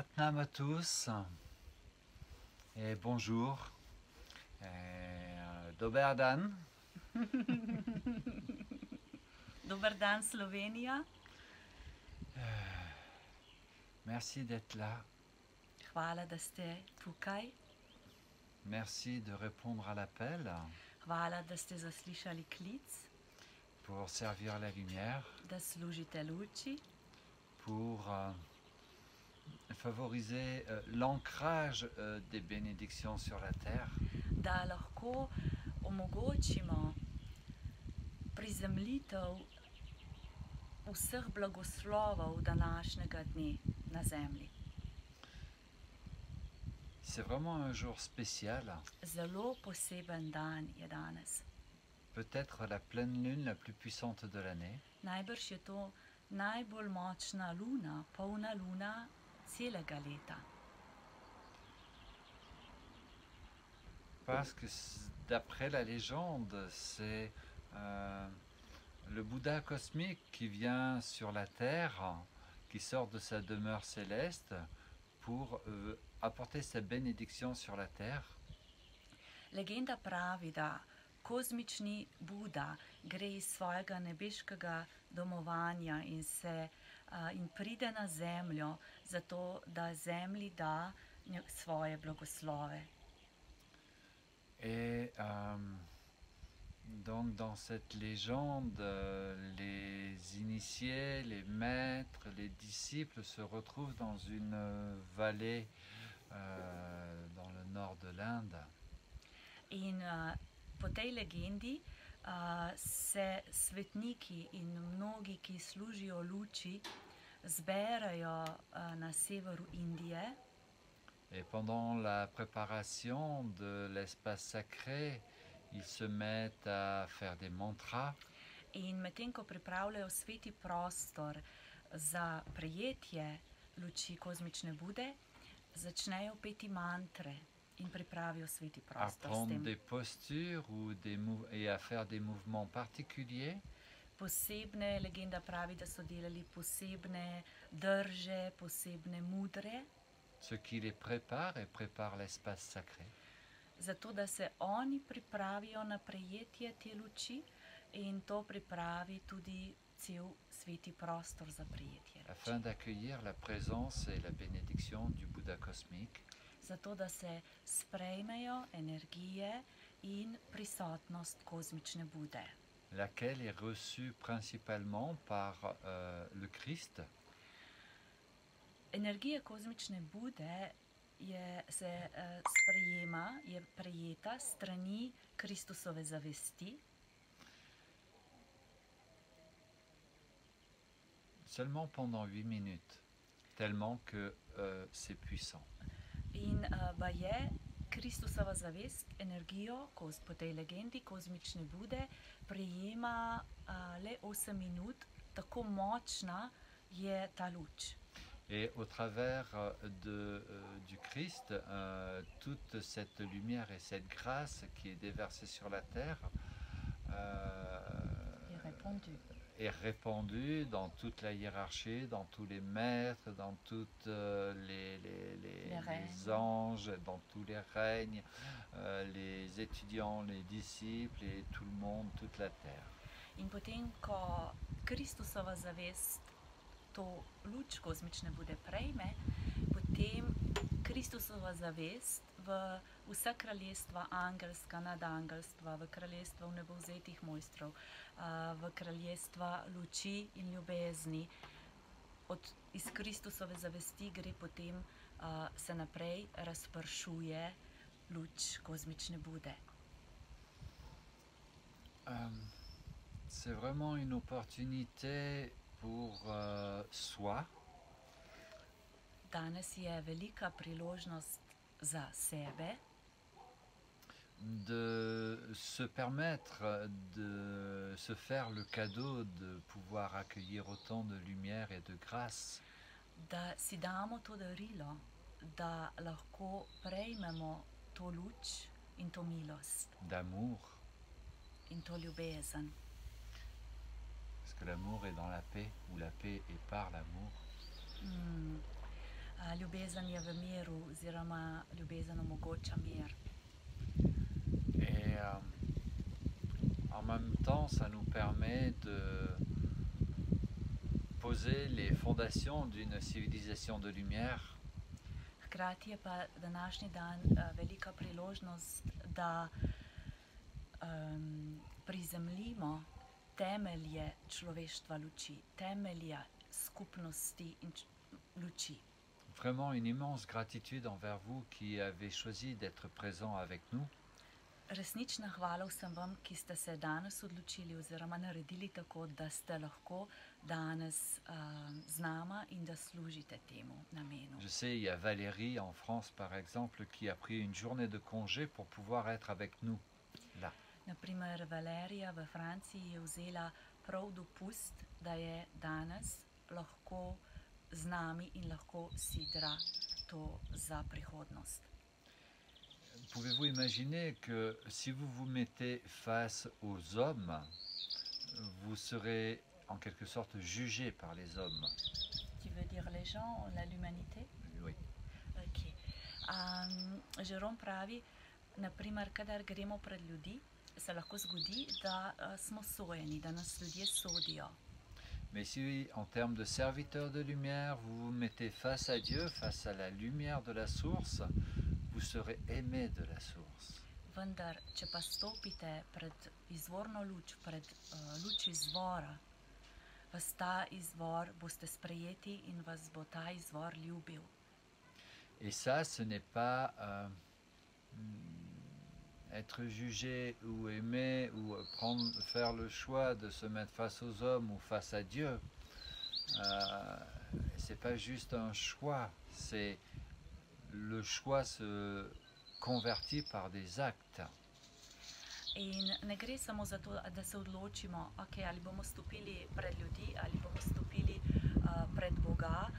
Satnam à tous et bonjour. Dober dan. Dober dan Slovenija. Merci d'être là. Hvala, da ste tukaj. Merci de répondre à l'appel Hvala, da ste zaslišali klic, pour servir la lumière, da služite luči, pour favoriser l'ancrage des bénédictions sur la terre. da lahko omogočimo prizemljitev vseh blagoslovov današnjega dne na zemlji. C'est vraiment un jour spécial, Zelo poseben dan je danes. peut-être la pleine lune la plus puissante de l'année. Najbrž je to najbolj močna luna, polna luna celega leta. Parce que d'après la légende, c'est le Bouddha cosmique qui vient sur la Terre, qui sort de sa demeure céleste pour apporter sa bénédiction sur la Terre. Legenda pravi, da kozmični Buda gre iz svojega nebeškega domovanja in pride na zemljo, zato da zemlji da svoje blagoslove. Et donc dans cette légende, les initiés, les maîtres, les disciples se retrouvent dans une vallée dans le nord de l'Inde. In po tej legendi se svetniki in mnogi, ki služijo luči, zberajo na severu Indije. Et pendant la préparation de l'espace sacré, ils se mettent à faire des mantras. In medtem ko pripravljajo sveti prostor za prejetje luči kozmične Bude, začnejo peti mantre in pripravijo sveti À prostor s prendre tem. des postures et à faire des mouvements particuliers. Posebne legenda pravi, da so delali posebne drže, posebne mudre, Ce qui les prépare et prépare l'espace sacré. zato da se oni pripravijo na prejetje te luči in to pripravi tudi cel sveti prostor za prejetje Afin luči. d'accueillir la présence et la bénédiction du Bouddha cosmique. Zato da se sprejmejo energije in prisotnost kozmične Bude, Laquelle est reçue principalement par le Christ. Energija kozmične Bude se je prejeta strani Kristusove zavesti, Seulement pendant 8 minutes, tellement que c'est puissant. in baje Kristusova zavest energijo po tej legendi kozmične Bude prejema le 8 minut, tako močna je ta luč. Et au travers du Christ, toute cette lumière et cette grâce qui est déversée sur la terre Je répondu. est répandue dans toute la hiérarchie, dans tous les maîtres, dans toutes les anges, dans tous les règnes, les étudiants, les disciples et tout le monde, toute la terre. In potem, ko Kristusova zavest to luč kozmične Bude prejme, potem Kristusova zavest v vsa kraljestva angelska, nadangelstva, v kraljestva vnebovzetih mojstrov, v kraljestva luči in ljubezni, iz Kristusove zavesti gre potem se naprej razpršuje luč kozmične Bude. C'est vraiment une opportunité pour soi. Danes je velika priložnost za sebe, de se permettre de se faire le cadeau de pouvoir accueillir autant de lumière et de grâce. da si damo to darilo, da lahko prejmemo to luč in to milost D'amour, in to ljubezen. parce que l'amour est dans la paix, ou la paix est par l'amour. Ljubezen je v miru, oziroma ljubezen omogoča mir. Et en même temps, ça nous permet de poser les fondations d'une civilisation de lumière. Hkrati je pa današnji dan velika priložnost, da prizemljimo temelje človeštva luči, temelje skupnosti in luči. Vraiment une immense gratitude envers vous qui avez choisi d'être présent avec nous. Resnična hvala vsem vam, ki ste se danes odločili oziroma naredili tako, da ste lahko danes z nama in da služite temu namenu. Je sais, il y a Valérie en France, par exemple, qui a pris une journée de congé pour pouvoir être avec nous, là. Naprimer, Valerija v Franciji je vzela prav dopust, da je danes lahko z nami in lahko sidra to za prihodnost. Pouvez-vous imaginer que si vous vous mettez face aux hommes, vous serez en quelque sorte jugé par les hommes? Tu veux dire les gens, l'humanité? Oui. Ok. Jérôme pravi, naprimer, kadar gremo pred ljudi, se lahko zgodi, da smo sojeni, da nas ljudje sodijo. Mais si en termes de serviteurs de lumière, vous vous mettez face à Dieu, face à la lumière de la source, vous serez aimé de la source. Vendar, če pa stopite pred izvorno luč, pred luč izvora, vas ta izvor boste sprejeti in vas bo ta izvor ljubil. Et ça, ce n'est pas être jugé ou aimé ou faire le choix de se mettre face aux hommes ou face à Dieu. C'est pas juste un choix, c'est le choix se convertit par des actes. In ne gre samo za to, da se odločimo, okay, ali bomo stopili pred ljudi, ali bomo stopili pred Boga.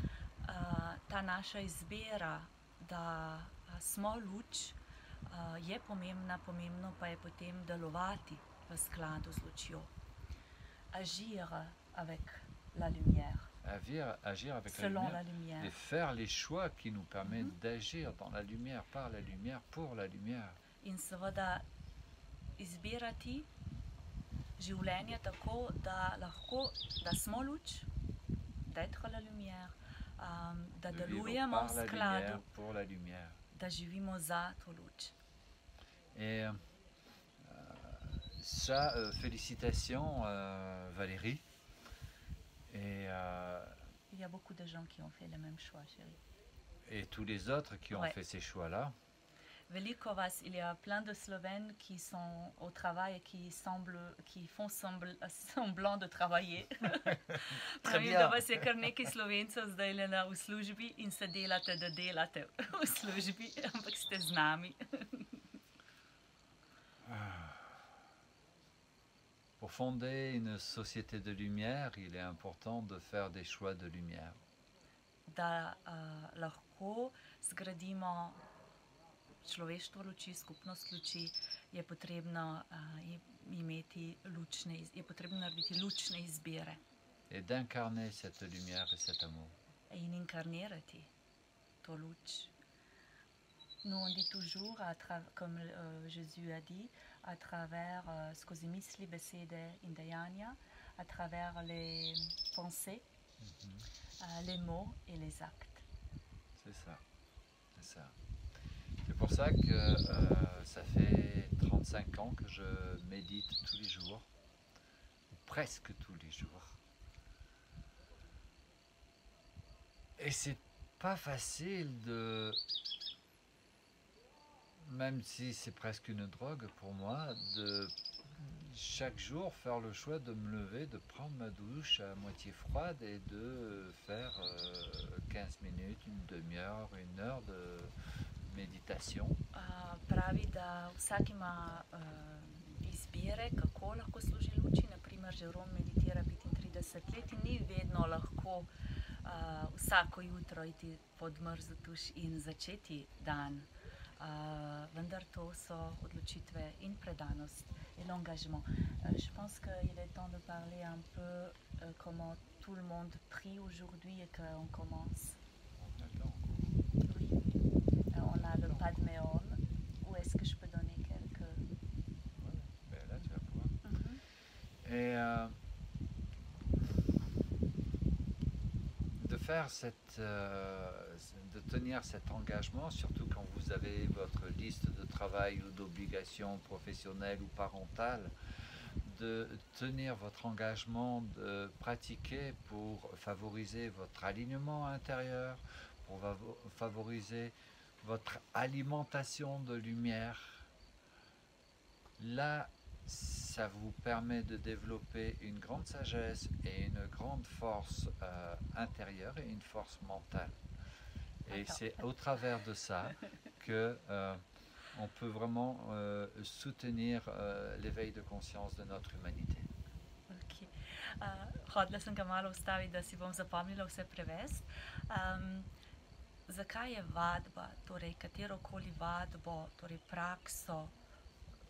Ta naša izbira, da smo luč, je pomembna, pomembno pa je potem delovati v skladu z lučjo. Agir avec la lumière. Agir avec Selon la lumière et faire les choix qui nous permettent d'agir dans la lumière, par la lumière, pour la lumière. In seveda izbirati življenje tako, da lahko, da smo luč, d'être la lumière, da delujemo v skladu, pour la lumière. Da živimo za to luč. Et ça, félicitations Valérie. Et il y a beaucoup de gens qui ont fait le même choix, chérie. Et tous les autres qui ont fait ces choix-là. Veliko vas, il y a plein de Slovènes qui sont au travail et qui font semblant de travailler. Pravim, da vas je kar nekaj Slovencev zdaj v službi in se delate, da delate v službi, ampak ste z nami. Pour fonder une société de lumière, il est important de faire des choix de lumière. Da lahko zgradimo človeštvo luči, skupnost luči, je potrebno narediti lučne izbire. Et d'incarner cette lumière et cet amour. In inkarnirati to luč. Nous on dit toujours, comme Jésus a dit, à travers skozi misli, besede in dejanja, à travers les pensées, les mots et les actes. C'est ça, c'est ça. C'est pour ça que ça fait 35 ans que je médite tous les jours, ou presque tous les jours. Et c'est pas facile de, même si c'est presque une drogue pour moi, de chaque jour faire le choix de me lever, de prendre ma douche à moitié froide et de faire 15 minutes, une demi-heure, une heure de méditation. Pravi, da vsak ima izbire, kako lahko služi luči. Naprimer, Jérôme meditira 35 let in ni vedno lahko vsako jutro iti pod mrzlo tuš in začeti dan. Vendar to so odločitve in predanost et l'engagement. Je pense qu'il est temps de parler un peu comment tout le monde prie aujourd'hui et qu'on commence. D'accord. faire de tenir cet engagement, surtout quand vous avez votre liste de travail ou d'obligations professionnelles ou parentales, de tenir votre engagement, de pratiquer pour favoriser votre alignement intérieur, pour favoriser votre alimentation de lumière. Là, ça vous permet de développer une grande sagesse et une grande force intérieure et une force mentale. Et c'est au travers de ça que on peut vraiment soutenir l'éveil de conscience de notre humanité. Okay. Hodila sem ga malo ustaviti, da si bom zapomnila vse prevesti. Zakaj je vadba, torej katerokoli vadbo, torej prakso,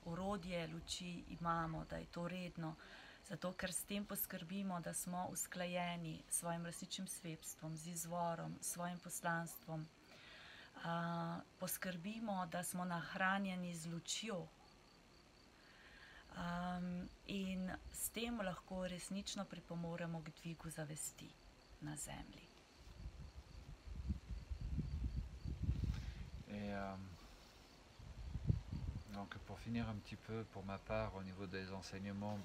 orodje luči imamo, da je to redno? Zato, ker s tem poskrbimo, da smo usklajeni s svojim resničnim svojstvom, z izvorom, s svojim poslanstvom. Poskrbimo, da smo nahranjeni z lučjo. In s tem lahko resnično pripomoremo k dvigu zavesti na Zemlji. Et donc pour finir un petit peu pour ma part au niveau des enseignements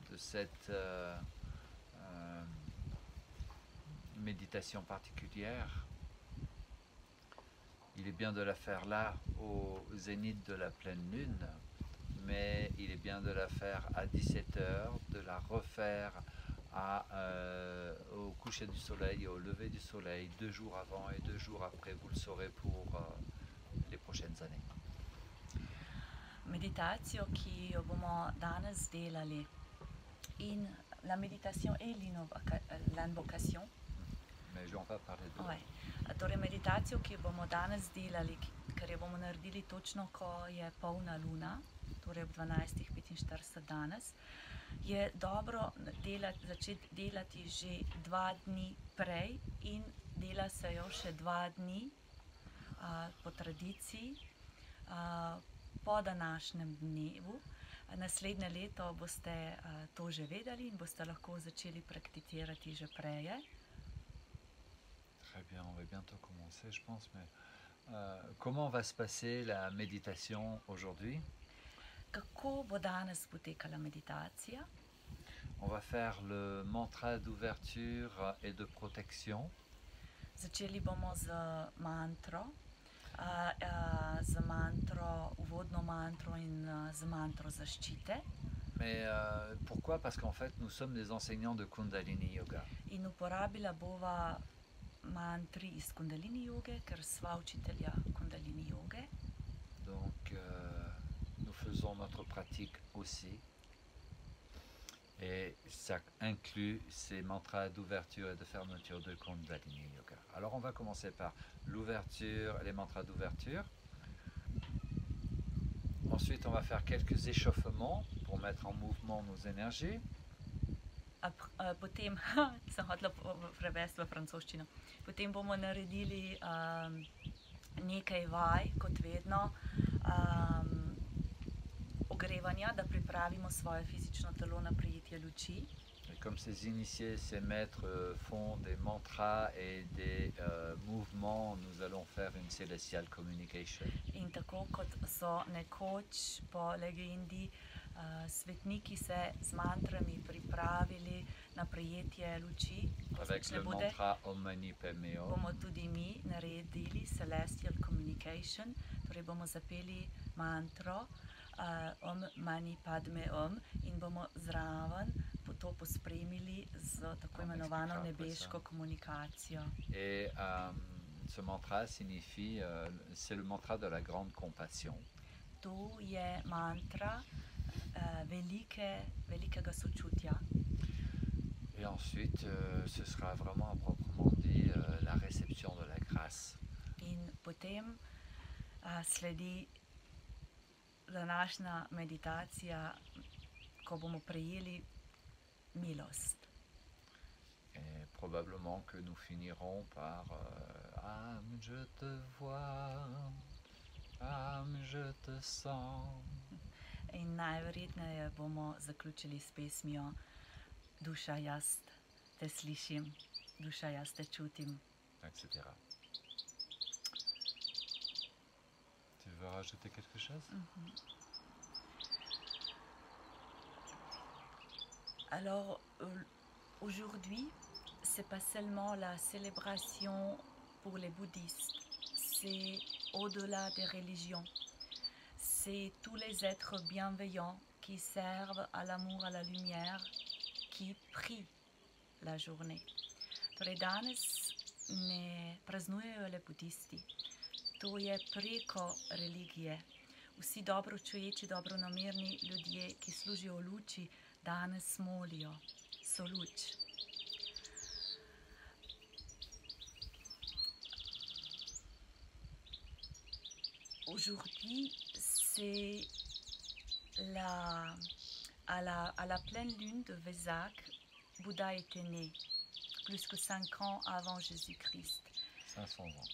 de cette méditation particulière, il est bien de la faire là au zénith de la pleine lune, mais il est bien de la faire à 17h, de la refaire au coucher du soleil et au lever du soleil, 2 jours avant et 2 jours après, vous le saurez pour les prochaines années. Meditacijo, ki jo bomo danes delali, in la méditation et l'invocation. Mais on va parler de Ouais. Torej, meditacijo, ki jo bomo danes delali, ker jo bomo naredili točno, ko je polna luna, torej ob 12:45 danes, je dobro začeti delati že 2 dni prej in dela se jo še 2 dni po tradiciji, po današnjem dnevu. Naslednje leto boste to že vedeli in boste lahko začeli prakticirati že prej. Très bien, on va bientôt commencer, je pense. Mais comment va se passer la méditation aujourd'hui? Kako bo danes potekala meditacija? On va faire le mantra d'ouverture et de protection. Začeli bomo z mantro, uvodno mantro in z mantro zaščite. Mais pourquoi? Parce qu'en fait, nous sommes des enseignants de Kundalini Yoga. In uporabila bova mantri iz Kundalini joge, ker sva učitelja Kundalini joge. Donc, nous faisons notre pratique aussi. Et ça inclut ces mantras d'ouverture et de fermeture de Kundalini Yoga. Alors, on va commencer par l'ouverture, les mantras d'ouverture. Ensuite, on va faire quelques échauffements pour mettre en mouvement nos énergies. Potem, sem hotela prevesti v francoščino, potem bomo naredili nekaj vaj, kot vedno, ogrevanja, da pripravimo svoje fizično telo na prejetje luči. Et comme ces initiés, ces maîtres font des mantras et des mouvements, nous allons faire une celestial communication. In tako kot so nekoč po legendi svetniki se z mantrami pripravili na prejetje luči, Avec le mantra Om Mani Padme Hum, bomo tudi mi naredili celestial communication, torej bomo zapeli mantro Om Mani Padme Hum in bomo zraven to pospremili z tako imenovano nebeško komunikacijo. Et ce mantra signifie, c'est le mantra de la grande compassion. To je mantra velikega sočutja. Et ensuite, ce sera vraiment à proprement dit la réception de la grâce. In potem sledi današnja meditacija, ko bomo prejeli milost. Et probablement que nous finirons par âme, je te vois, âme, je te sens. In najverjetneje bomo zaključili s pesmijo Duša, jaz te slišim. duša jaz te čutim. etc. Tu veux rajouter quelque chose? Alors, aujourd'hui, c'est pas seulement la célébration pour les bouddhistes, c'est au-delà des religions. C'est tous les êtres bienveillants qui servent à l'amour, à la lumière, qui prient la journée. Torej danes ne praznujejo le budisti, to je preko religije. Vsi dobro čuječi, dobronamerni ljudje, ki služijo luči, danes molijo, so luč. Aujourd'hui, c'est à la pleine lune de Vesak, Bouddha était né, plus que 5 ans avant Jésus-Christ. 500 ans.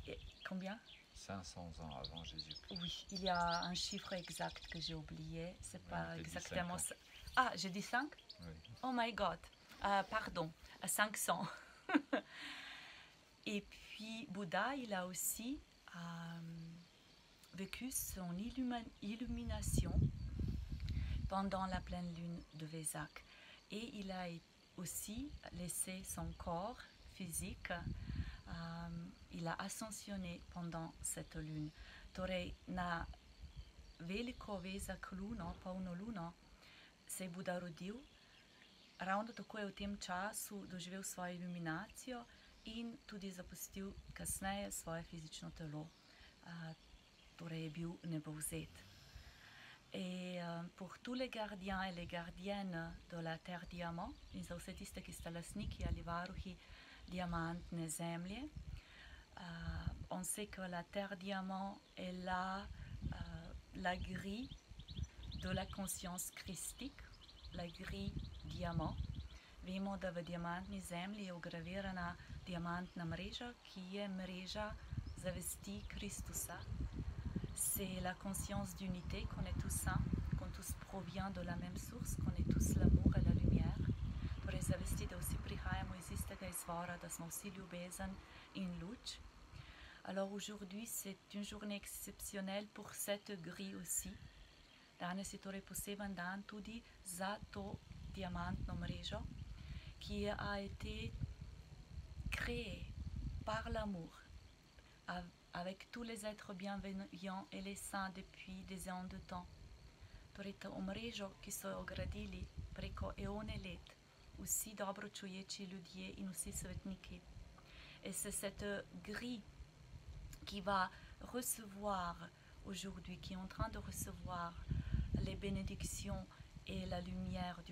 Et combien? 500 ans avant Jésus-Christ. Oui, il y a un chiffre exact que j'ai oublié, c'est pas exactement ça. Ah, j'ai dit 5? Oui. Oh my God, pardon, 500. Et puis Bouddha, il a aussi vécu son illumination pendant la pleine lune de Vesak. Et il a aussi laissé son corps physique, il a ascensionné pendant cette lune. Torej, na veliko Vesak luno, polno luno, se je Buda rodil, ravno tako je v tem času doživel svojo iluminacijo in tudi zapustil kasneje svoje fizično telo. Torej je bil nebovzet. Et pour tous les gardiens et les gardiennes de la Terre Diamant, in za vse tiste, ki sta lastniki ali varuhi diamantne zemlje, on sait que la Terre Diamant est la grille de la conscience christique, la grille diamant. Vemo, da v diamantni zemlji je ugravirana diamantna mreža, ki je mreža zavesti Kristusa. C'est la conscience d'unité, qu'on est tous saints, qu'on tous provient de la même source, qu'on est tous l'amour et la lumière. Torej zavesti, da vsi prihajamo iz istega izvora, da smo vsi ljubezen in luč. Alors aujourd'hui, c'est une journée exceptionnelle pour cette grille aussi. Danes je torej poseben dan tudi za to diamantno mrežo, qui a été créée par l'amour, avec tous les êtres bienveillants et les saints depuis des éons de temps. Torej to mrežo, ki so jo gradili preko eone let, vsi dobro čuječi ljudje in vsi svetniki. Et c'est cette grille qui va recevoir aujourd'hui, qui est en train de recevoir les bénédictions et la lumière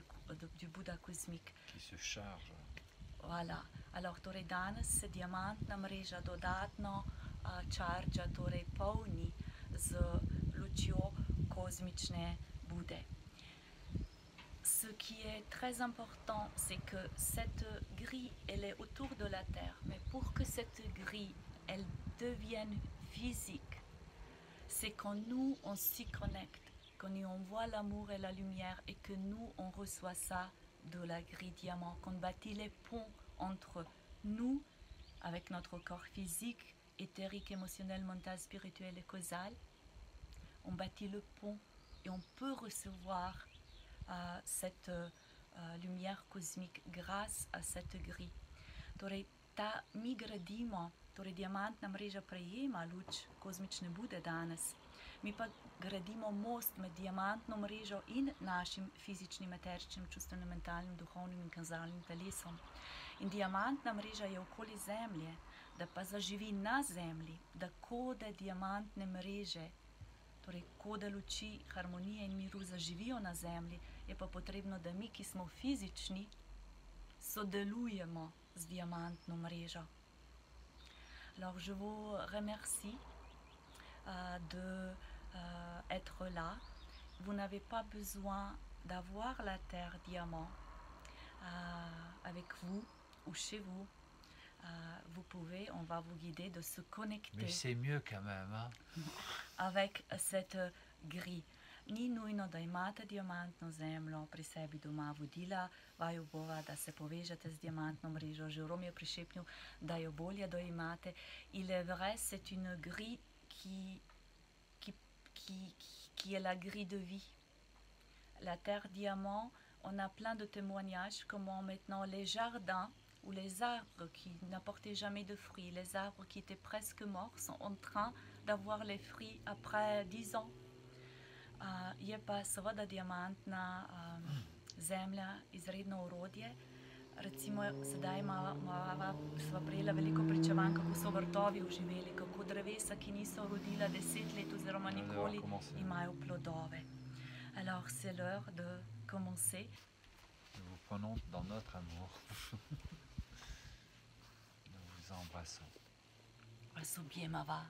du Bouddha cosmique. Qui se charge. Voilà. Alors, torej danes se diamantna mreža dodatno čarđa, torej polni z lučjo kozmične Bude. Ce qui est très important, c'est que cette grille, elle est autour de la Terre. Mais pour que cette grille, elle devienne physique, c'est quand nous, on s'y connecte, quand nous, on voit l'amour et la lumière et que nous, on reçoit ça de la grille diamant, qu'on bâtit les ponts entre nous, avec notre corps physique, éthérique, émotionnel, mental, spirituel et causal. On bâtit le pont et on peut recevoir cette lumière cosmique grâce à cette grille. Torej, mi gradimo, torej diamantna mreža prejema luč kozmične Bude danes. Mi pa gradimo most med diamantno mrežo in našim fizičnim, eteričnim, čustvenim, mentalnim, duhovnim in kazalnim telesom. In diamantna mreža je okoli Zemlje, da pa zaživi na Zemlji, da kode diamantne mreže, torej kode luči, harmonije in miru zaživijo na Zemlji, je pa potrebno, da mi, ki smo fizični, sodelujemo z diamantno mrežo. Alors, je vous remercie d'être là. Vous n'avez pas besoin d'avoir la Terre Diamant avec vous ou chez vous. Vous pouvez, on va vous guider de se connecter. Mais c'est mieux quand même, hein? Avec cette grille. Ni nujno, da imate diamantno zemljo pri sebi doma. Vodila vaju bova, da se povežete z diamantno mrežo. Jérôme je prišepnil, da jo bolje doimate. Il est vrai, c'est une grille qui est la grille de vie. La terre diamant, on a plein de témoignages comment maintenant les jardins ou les arbres qui n'apportaient jamais de fruits, les arbres qui étaient presque morts, sont en train d'avoir les fruits après 10 ans. Je pa seveda diamantna zemlja izredno orodje. Recimo, sedaj sva prejela veliko pričevanj, kako so vrtovi oživeli, kako drevesa, ki niso rodila 10 let oziroma nikoli, imajo plodove. Alors, c'est l'heure de commencer. Nous vous prenons dans notre amour. Nous vous embrassons. Vas objemava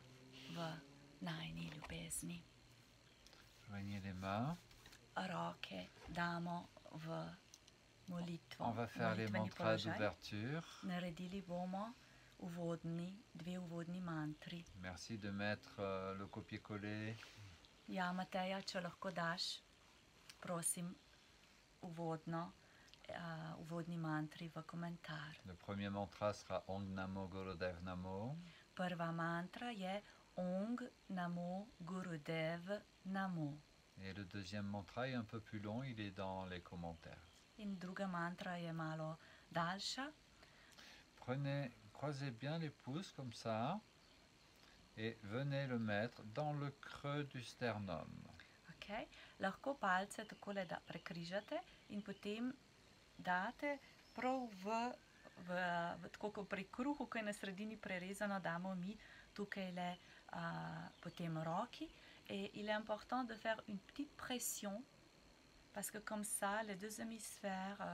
v najini ljubezni. Joignez les mains. Roke damo v molitvo. On va faire les mantras d'ouverture. Naredili bomo dve uvodni mantri. Merci de mettre le copier-coller. Ja, Mateja, če lahko daš, prosim, uvodni mantri v komentar. Le premier mantra sera Ong Namo Gurudev Namo. Prva mantra je Ong Namo Gurudev Namo. Et le deuxième mantra est un peu plus long, il est dans les commentaires. In druga mantra je malo daljša. Croisez bien les pouces comme ça et venez le mettre dans le creux du sternum. Okay. Lahko palce takole prekrižate in potem date prav tako kot pri kruhu, ko je na sredini prerezano, damo mi tukaj le potem roki. Et il est important de faire une petite pression parce que comme ça, les deux hémisphères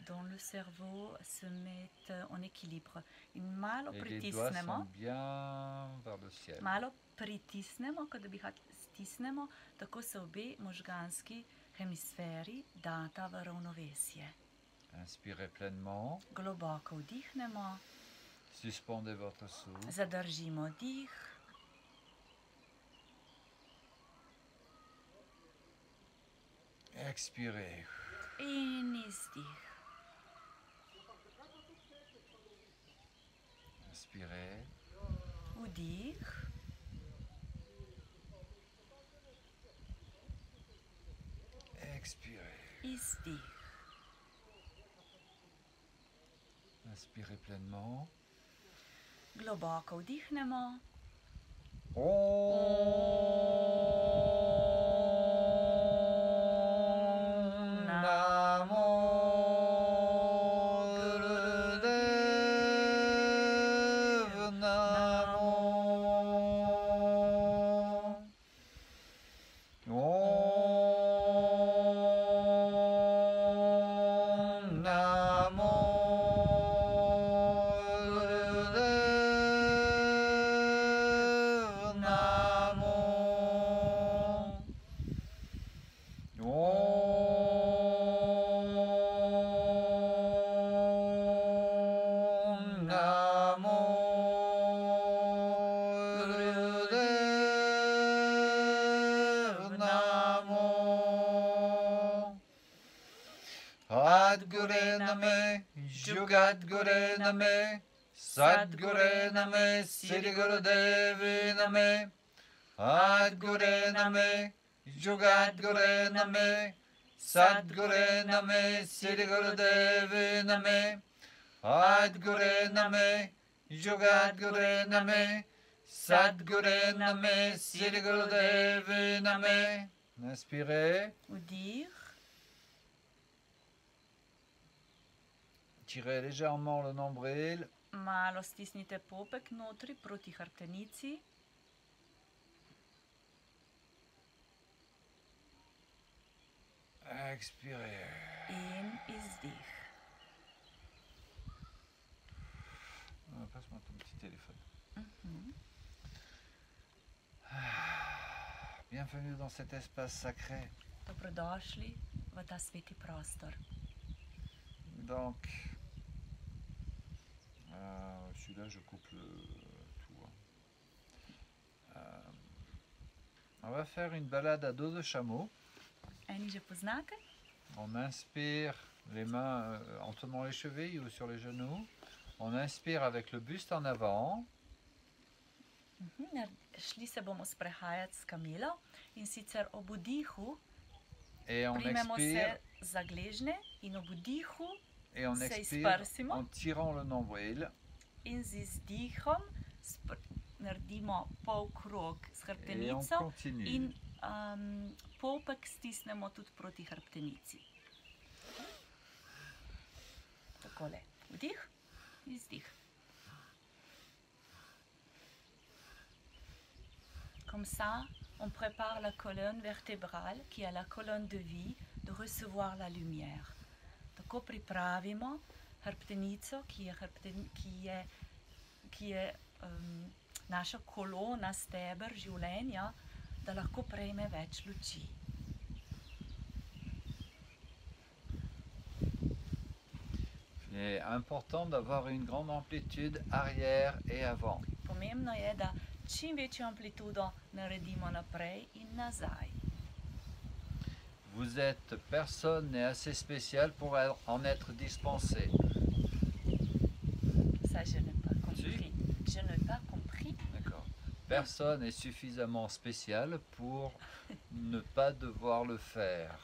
dans le cerveau se mettent en équilibre. In malo pritisnemo. Les doigts sont bien vers le ciel. Malo pritisnemo, kot da bi stisnemo, tako se obe možganski hemisferi data v ravnovesje. Inspirez pleinement. Globoko vdihnemo. Suspendez votre souffle. Zadržimo dih. Expirez. In izdih. Inspirez. Vdih. Expirez. Izdih. Inspirez pleinement. Globoko vdihnemo. Sadgure Name, Jugadgure Name, Sadgure Name, Sri Gurudev Name, Adgure Name, Jugadgure Name, Sadgure Name, Sri Gurudev Name, Adgure Name, Jugadgure Name, Sadgure Name, Sri Gurudev Name. Inspirez. Vdih. Tirez légèrement le nombril. Malo stisnite popek notri proti hrbtenici. Expirez. In izdih. Passe-moi ton petit téléphone. Bienvenue dans cet espace sacré. Dobrodošli v ta sveti prostor. Donc, celui-là, je coupe le tout. On va va faire une balade à dos de chameau. Eni že poznate? On inspire les mains en tenant les chevilles ou sur les genoux. On inspire avec le buste en avant. Šli se bomo sprehajati s kamelo in sicer ob vdihu Et on primemo expire, se za gležnje in ob vdihu et on se expire izprsimo en tirant le nombril. in z izdihom naredimo polkrog s Et on hrbtenico continue. in popek stisnemo tudi proti hrbtenici. Takole, vdih, izdih. Comme ça, on prépare la colonne vertébrale, qui est la colonne de vie, de recevoir la lumière. Tako pripravimo hrbtenico, ki je naša kolona, steber življenja, da lahko prejme več luči. Il est important d'avoir une grande amplitude arrière et avant. Pomembno je, da čim večjo amplitudo naredimo naprej in nazaj. Vous êtes personne n'est assez spécial pour en être dispensé. Ça, je n'ai pas compris. Je n'ai pas compris. D'accord. Personne n'est suffisamment spécial pour ne pas devoir le faire.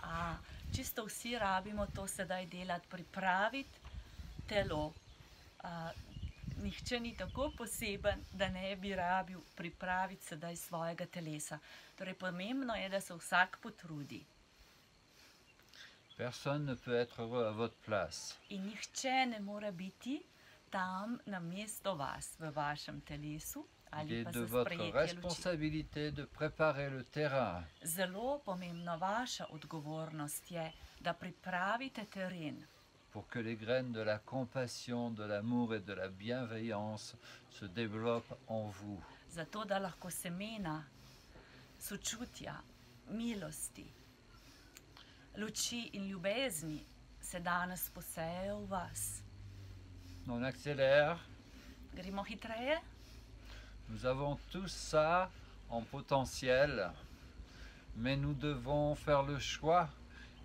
Čisto vsi rabimo to sedaj delati, pripraviti telo. Nihče ni tako poseben, da ne bi rabil pripraviti sedaj svojega telesa. Torej, pomembno je, da se vsak potrudi. Personne ne peut être heureux à votre place. In nihče ne more biti tam na mesto vas, v vašem telesu, Il ali est pa de za votre sprejetje luči. responsabilité de préparer le terrain Zelo pomembna vaša odgovornost je, da pripravite teren, pour que les graines de la compassion, de l'amour et de la bienveillance se développent en vous. zato da lahko semena sočutja, milosti, luči in ljubezni se danes posejejo v vas. On accélère. Gremo hitreje? Nous avons tout ça en potentiel, mais nous devons faire le choix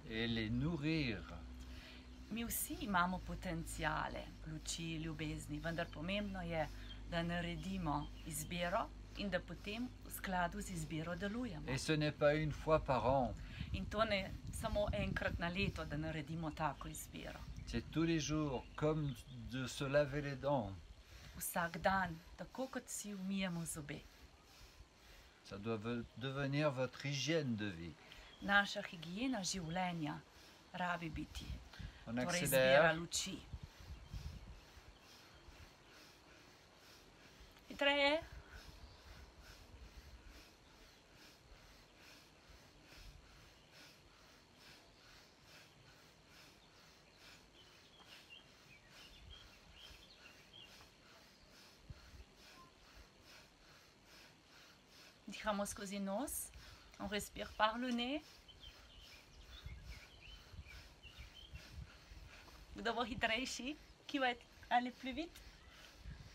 et les nourrir. Mi vsi imamo potencijale, luči, ljubezni, vendar pomembno je, da naredimo izbiro in da potem v skladu z izbiro delujemo. Et ce n'est pas une fois par an, In to ne samo enkrat na leto, da naredimo tako izbiro. c'est tous les jours, comme de se laver les dents. Vsak dan, tako kot si umijemo zobe. Ça doit devenir votre hygiène de vie. Naša higiena življenja rabi biti. On Torej izbira accélère. luči. Hitreje? Dihamo skozi nos, on respire par le nez. Kdo bo hitrejši? Qui va aller plus vite?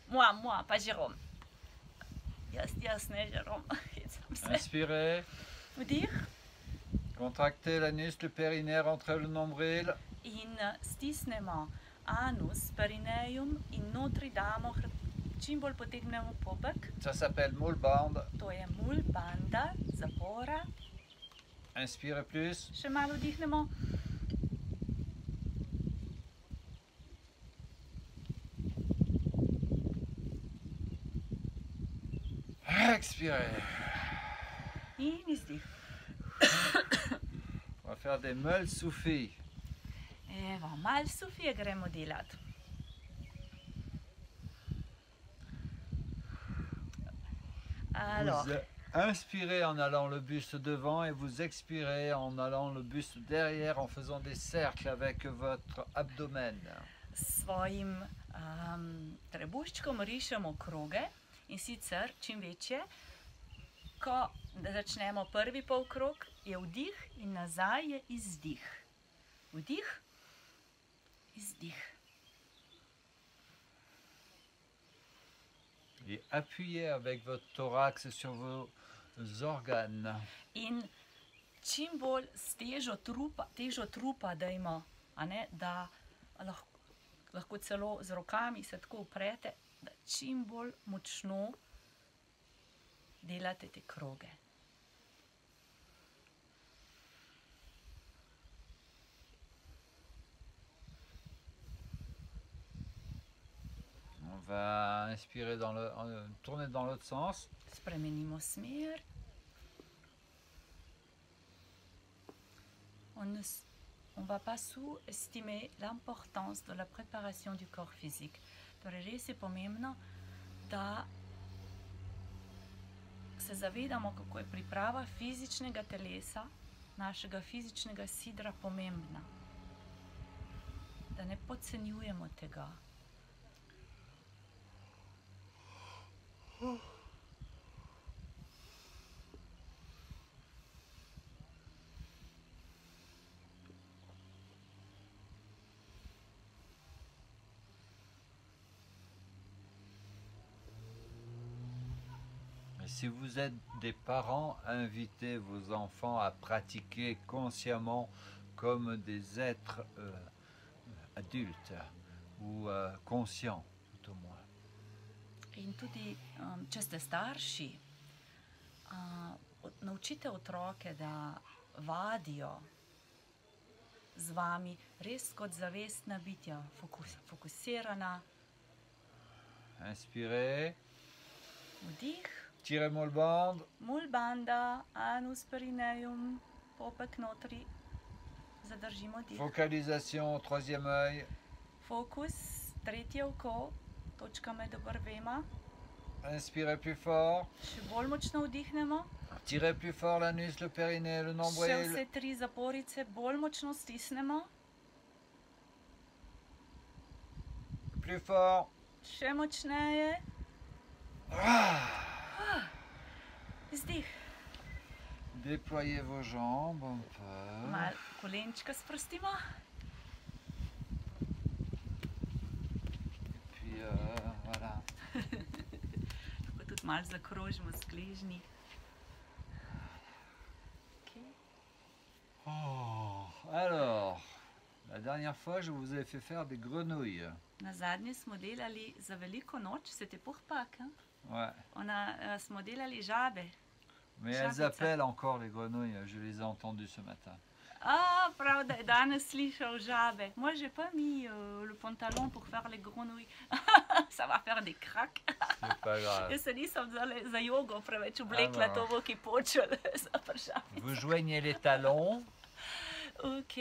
Moi, pas Jérôme. Jaz, ne Jérôme. Hecam se. Inspirez. Vdih Contractez l'anus, le périnée, rentrez le nombril. in stisnemo anus, perineum in notri damo, čim bolj potegnemo popek. Ça s'appelle Mulband. To je mul banda, zapora. Inspirez plus. Še malo vdihnemo. Expirez. In izdih. On va faire des meules soufis. Evo, malo sufije gremo delati. Alors, Vous inspirez en allant le buste devant et vous expirez en allant le buste derrière en faisant des cercles avec votre abdomen. s svojim trebuščkom rišemo kroge in sicer čim večje. Ko začnemo prvi polkrog, je vdih in nazaj je izdih. Vdih, izdih. Et appuyez avec votre thorax sur vos organes. In čim bolj s težo trupa dajmo, a ne, da lahko celo z rokami se tako uprete, da čim bolj močno delate te kroge. On va inspirer tourner dans l'autre sens. Spremenimo smer. On ne va pas sous-estimer l'importance de la préparation du corps physique. Torej, res je pomembno, da se zavedamo, kako je priprava fizičnega telesa, našega fizičnega sidra pomembna. Da ne podcenjujemo tega. Si vous êtes des parents, invitez vos enfants à pratiquer consciemment comme des êtres adultes ou conscients, tout au moins. In tudi, če ste starši, naučite otroke, da vadijo z vami res kot zavestna bitja, fokusirana. Inspirez. Vdih. Tirez mulband. Mulbanda, anus perineum, popek notri. Zadržimo dih. Focalisation, troisième œil. Fokus, tretje oko, točka med obrvema. Inspirez plus fort. Še bolj močno vdihnemo. Tirez plus fort l'anus, le périnée, le Še nombril. vse tri zaporice bolj močno stisnemo. Plus fort. Še močneje. Izdih. Déployez vos jambes un peu. Mal kolenčka sprostimo. Et puis voilà. Lahko tudi malo zakrožimo s gležnji. Okay. Oh, alors, la dernière fois, je vous ai fait faire des grenouilles. Nazadnje smo delali za veliko noč, c'était pour Pâques. Hein? Ouais. Smo delali žabe. Mais elles appellent encore les grenouilles, je les ai entendues ce matin. Ah, prav, da je danes slišal žabe. Moi, j'ai pas mis le pantalon pour faire les grenouilles. Ça va faire des craques. C'est pas grave. Jaz se nisem za jogo preveč oblekla, to bo ki počel za pršavice. Vous joignez les talons. Ok,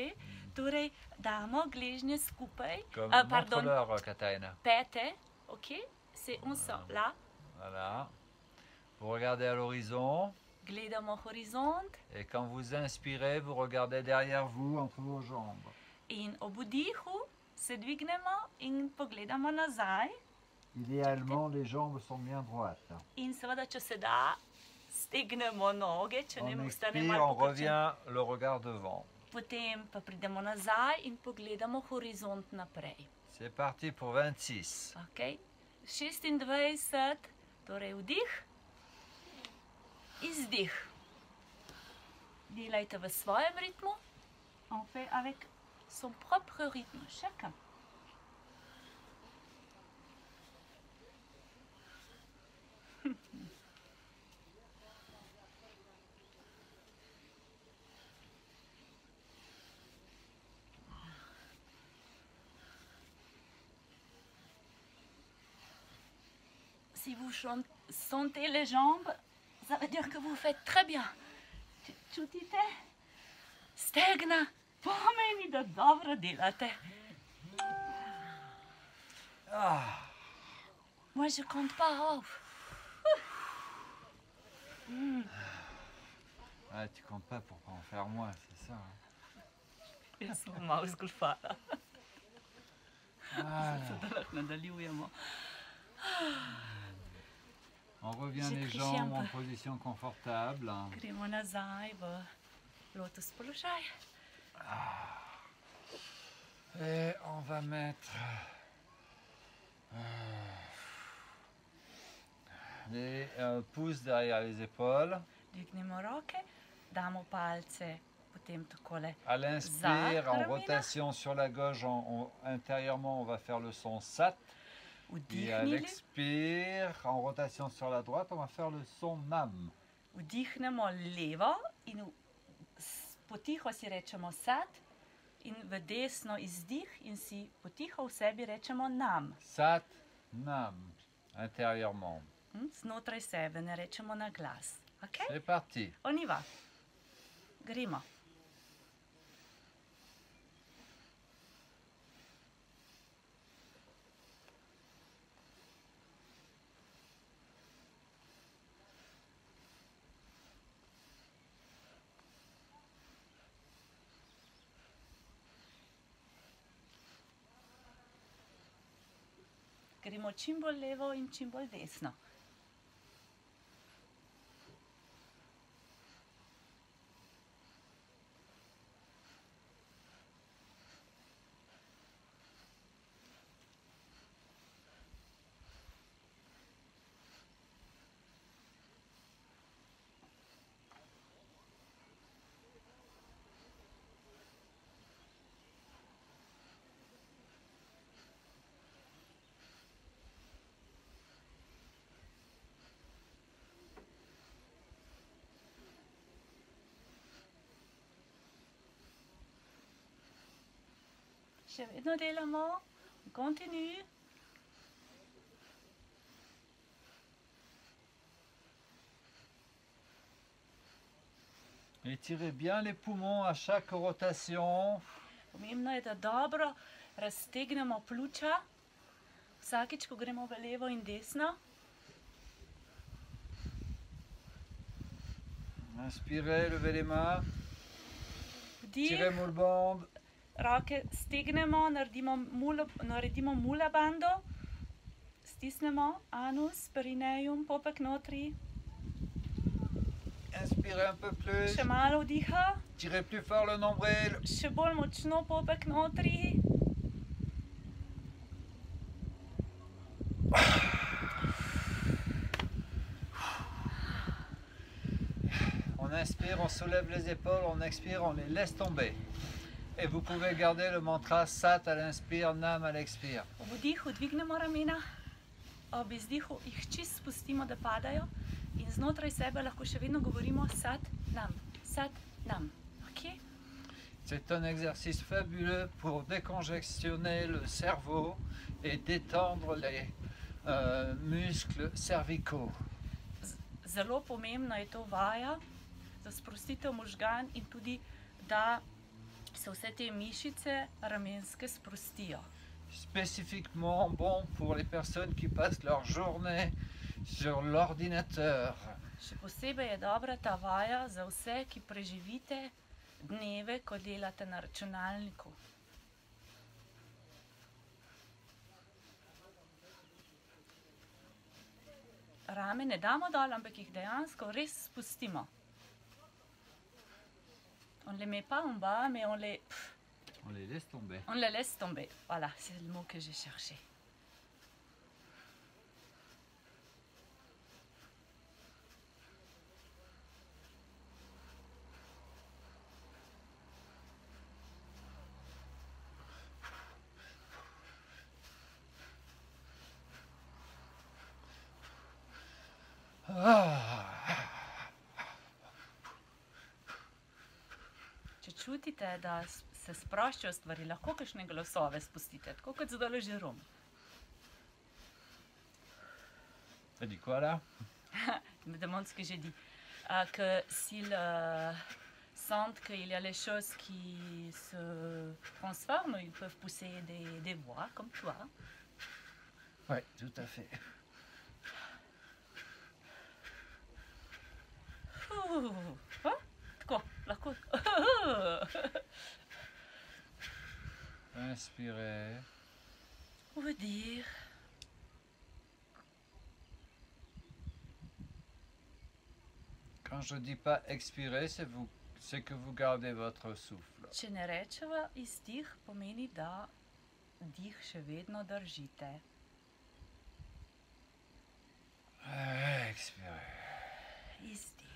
torej damo gležnje skupaj. Comme Pardon, montre-leur, Katarina. pete, ok, c'est on sent là. Voilà. Vous regardez à l'horizon. Gledamo horizont Et quand vous inspirez, vous regardez derrière vous, entre vos jambes. in ob vdihu se dvignemo in pogledamo nazaj. Idéalement, les jambes sont bien droites. In seveda, če se da, stegnemo noge, če ne On ostane expire, malo on pokrčen. revient le regard devant. Potem pa pridemo nazaj in pogledamo horizont naprej. C'est parti pour 26. Ok, 26, torej vdih, izdih. Delajte v svojem ritmu. On fait avec son propre rythme, chacun. Si vous sentez les jambes, ça veut dire que vous faites très bien. Čutite? Stegna pomeni, da dobro delate. Ah, Moi, je compte pas. Oh. ah, tu comptes pas pour pas en faire moins, c'est ça. Hein. Jaz sem malo zgolfala. Voilà. Da lahko nadaljujemo. On revient J'ai les triché jambes un en peu. position confortable. Gremo nazaj v lotus položaj. Et on va mettre les pouces derrière les épaules. Dvignemo roke, damo palce potem takole. À l'inspire, Za en ramena. rotation sur la gauche, intérieurement, on va faire le son sat. Et à Vdihnili, l'expire, en rotation sur la droite, on va faire le son nam. vdihnemo levo in potiho si rečemo sat in v desno izdih in si potiho v sebi rečemo nam. Sat, nam, intérieurement. Znotraj sebe, ne rečemo na glas. Okay? C'est parti. On y va. Gremo. Gremo čim bolj levo in čim bolj desno. Še vedno delamo, continue. Étirez bien les poumons à chaque rotation. Pomembno je, da dobro raztegnemo pljuča, vsakič, ko gremo v levo in desno. Inspirez, levez les mains. Vdih, Tirez moule bande. roke stegnemo, naredimo mula bando, stisnemo anus, perineum, popek notri. Inspirez un peu plus. Še malo vdiha, Tirez plus fort le nombril. še bolj močno popek notri. On inspire, on soulève les épaules, on expire, on les laisse tomber. Et vous pouvez garder le mantra Sat à l'inspire, Nam à l'expire. Ob vdihu dvignemo ramena, ob izdihu jih čist spustimo, da padajo in znotraj sebe lahko še vedno govorimo sat, nam. Okay? C'est un exercice fabuleux pour décongestionner le cerveau et détendre les muscles cervicaux. Zelo pomembna je to vaja za sprostitev možgan in tudi, da se vse te mišice ramenske sprostijo. Spécifiquement bon pour les personnes qui passent leur journée sur l'ordinateur. Še posebej je dobra ta vaja za vse, ki preživite dneve, ko delate na računalniku. Rame ne damo dol, ampak jih dejansko res spustimo. On les met pas en bas, mais on les laisse tomber. On les laisse tomber. Voilà, c'est le mot que j'ai cherché. Če čutite, da se sproščajo stvari, lahko kakšne glasove spustite, tako kot zdaj Jérôme. T'as dit quoi là? Je me demande ce que j'ai dit. Que s'ils sentent qu'il y a les choses qui se transforment, ils peuvent pousser des voix comme toi. Oui, tout à fait. Tako, lahko. Inspirez. Vdih. Quand je dis pas expirer, c'est que vous gardez votre souffle. Če ne rečeva izdih, pomeni, da dih še vedno držite. Expirez. Izdih.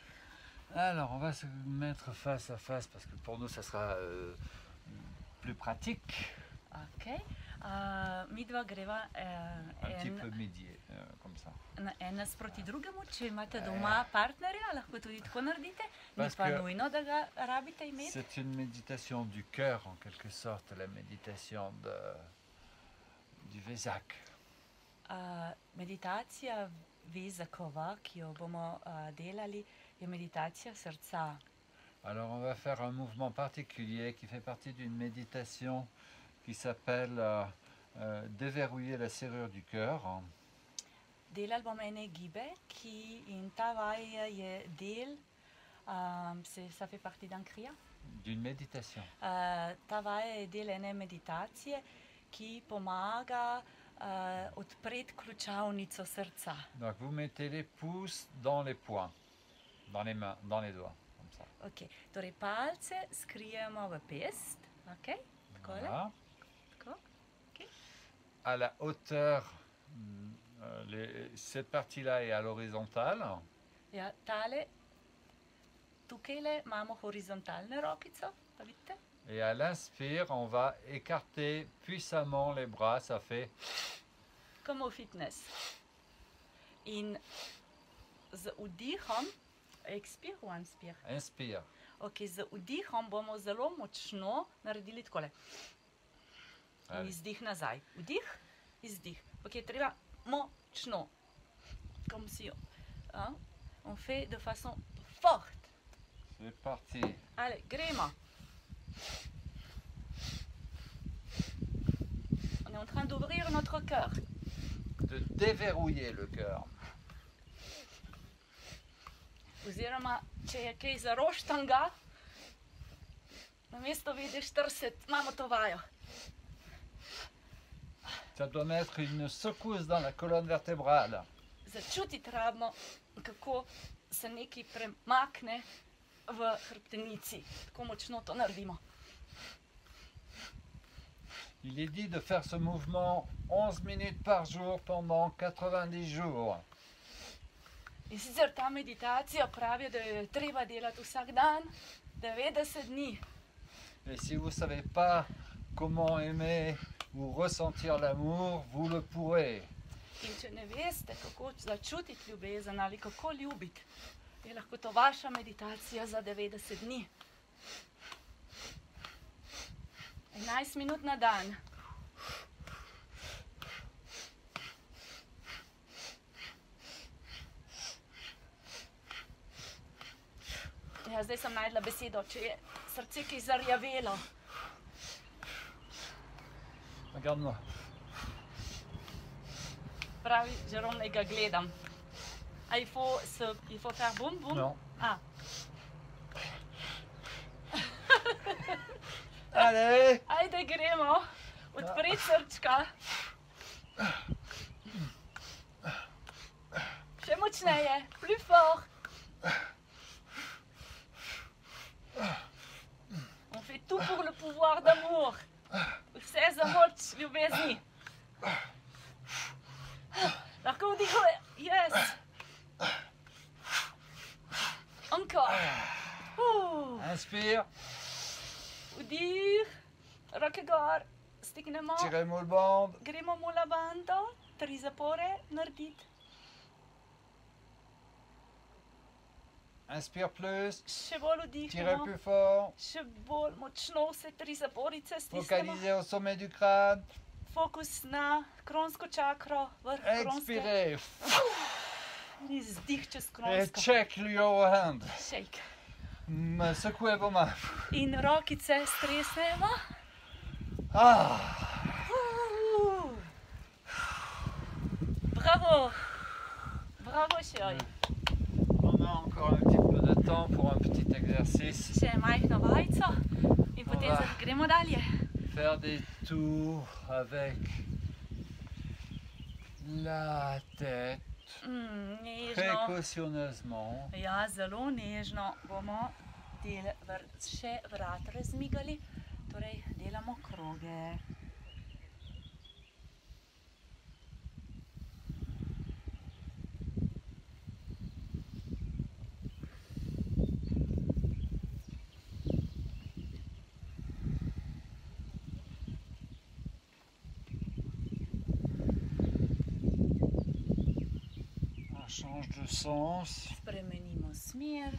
Alors, on va se mettre face à face parce que pour nous, ça sera plus pratique. Ok. Midva greva Un petit peu médier, comme ça. en nasproti drugemu, če imate doma partnerja, lahko tudi tako naredite. Ni Parce pa que nujno, da ga rabite imeti. C'est une méditation du cœur, en quelque sorte, la méditation du Vézac. Meditacija Vezakova, ki jo bomo delali, je meditacija srca. Alors, on va faire un mouvement particulier qui fait partie d'une méditation qui s'appelle déverrouiller la serrure du cœur. Delali bomo ene gibe, in ta vaja je del, ça fait partie d'un kriya. D'une méditation. Ta vaja je del ene meditacije, ki pomaga odpreti ključavnico srca. Donc, vous mettez les pouces dans les poings, dans les mains, dans les doigts, comme ça. Ok, torej palce skrijemo v pest, ok, takole, Voilà. tako. À la hauteur, cette partie-là est à l'horizontale. Ja, tale, tukajle imamo horizontalne rokico, pa vidite? Et à l'inspire, on va écarter puissamment les bras, ça fait Comme v fitness. In z vdihom, expire ou inspire? inspire. Ok, z vdihom bomo zelo močno naredili takole. In Allez. izdih nazaj. Vdih, izdih. Ok, treba močno. Comme si on fait de façon forte. C'est parti. Allez, gremo. On est en train d'ouvrir notre cœur. De déverrouiller le cœur. Oziroma, če je kaj zaroštanga, namesto vidiš 40, imamo to vajo. Ça doit mettre une secousse dans la colonne vertébrale. Začutiti rabimo, kako se nekaj premakne v hrbtenici. Tako močno to naredimo. Il est dit de faire ce mouvement 11 minutes par jour pendant 90 jours. In sicer ta meditacija pravi, da jo je treba delati vsak dan, 90 dni. Et si vous ne savez pas comment aimer ou ressentir l'amour, vous le pourrez. In če ne veste, kako začutiti ljubezen ali kako ljubiti, je lahko to vaša meditacija za 90 dni. 11 minut na dan. Ja, zdaj sem najdla besedo, če je srce kaj zarjavelo. Regarde-moi. Pravi, Jérôme, naj ga gledam. A il faut faire boum boum? Non. Ah, Allez! ajde gremo, odpreti srčka. Še močneje, plus fort. On fait tout pour le pouvoir d'amour. Vse za moč ljubezni. Lahko vdihuje, yes. Encore. Inspire, Vdih, roke gor, stignemo, tirez-moi le bande. gremo mu lavando, 3 zapore narediti. Inspire plus, Še bolj tirez vdihnemo, plus fort. še bolj močno vse 3 zaporice stisnemo. Focalisez au sommet du crâne. Fokus na kronsko čakro, vrh kronske. Expirez. In izdih čez Et kronsko. check your hand. Shake. Secouez vos mains. In rokice stresemo. Ah, Bravo. Bravo, chérie. on a encore un petit peu de temps pour un petit exercice. Še majhno vajico in potem Ova. gremo dalje. Faire des tours avec la tête Nežno. précautionneusement. Ja, zelo nežno bomo še vrat razmigali, torej delamo kroge. change de sens. Spremenimo smer.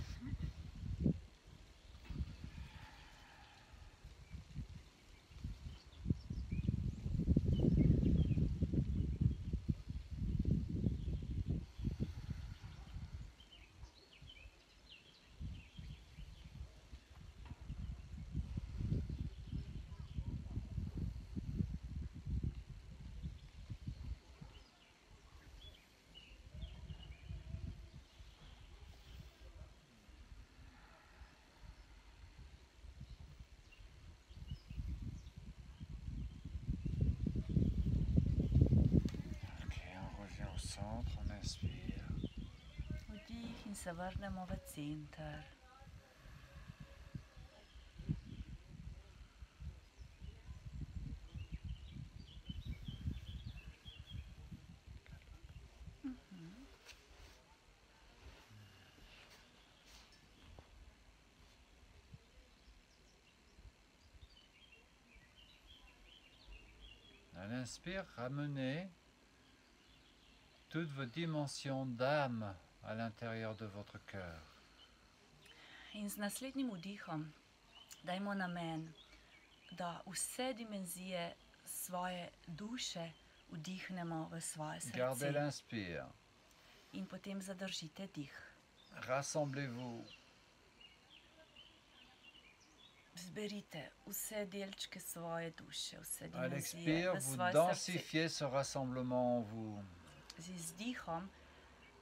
Ok, on revient au centre, on inspire. Vdih in se vrnemo v center. À l'inspire, ramenez toutes vos dimensions d'âme à l'intérieur de votre cœur. In z naslednjim vdihom dajmo namen, da vse dimenzije svoje duše vdihnemo v svoje Gardez srce. l'inspire. In potem zadržite dih. Rassemblez-vous. Zberite vse delčke svoje duše, vse À dimenzije l'expire, v vous svoje srce. densifiez ce rassemblement en vous. Z izdihom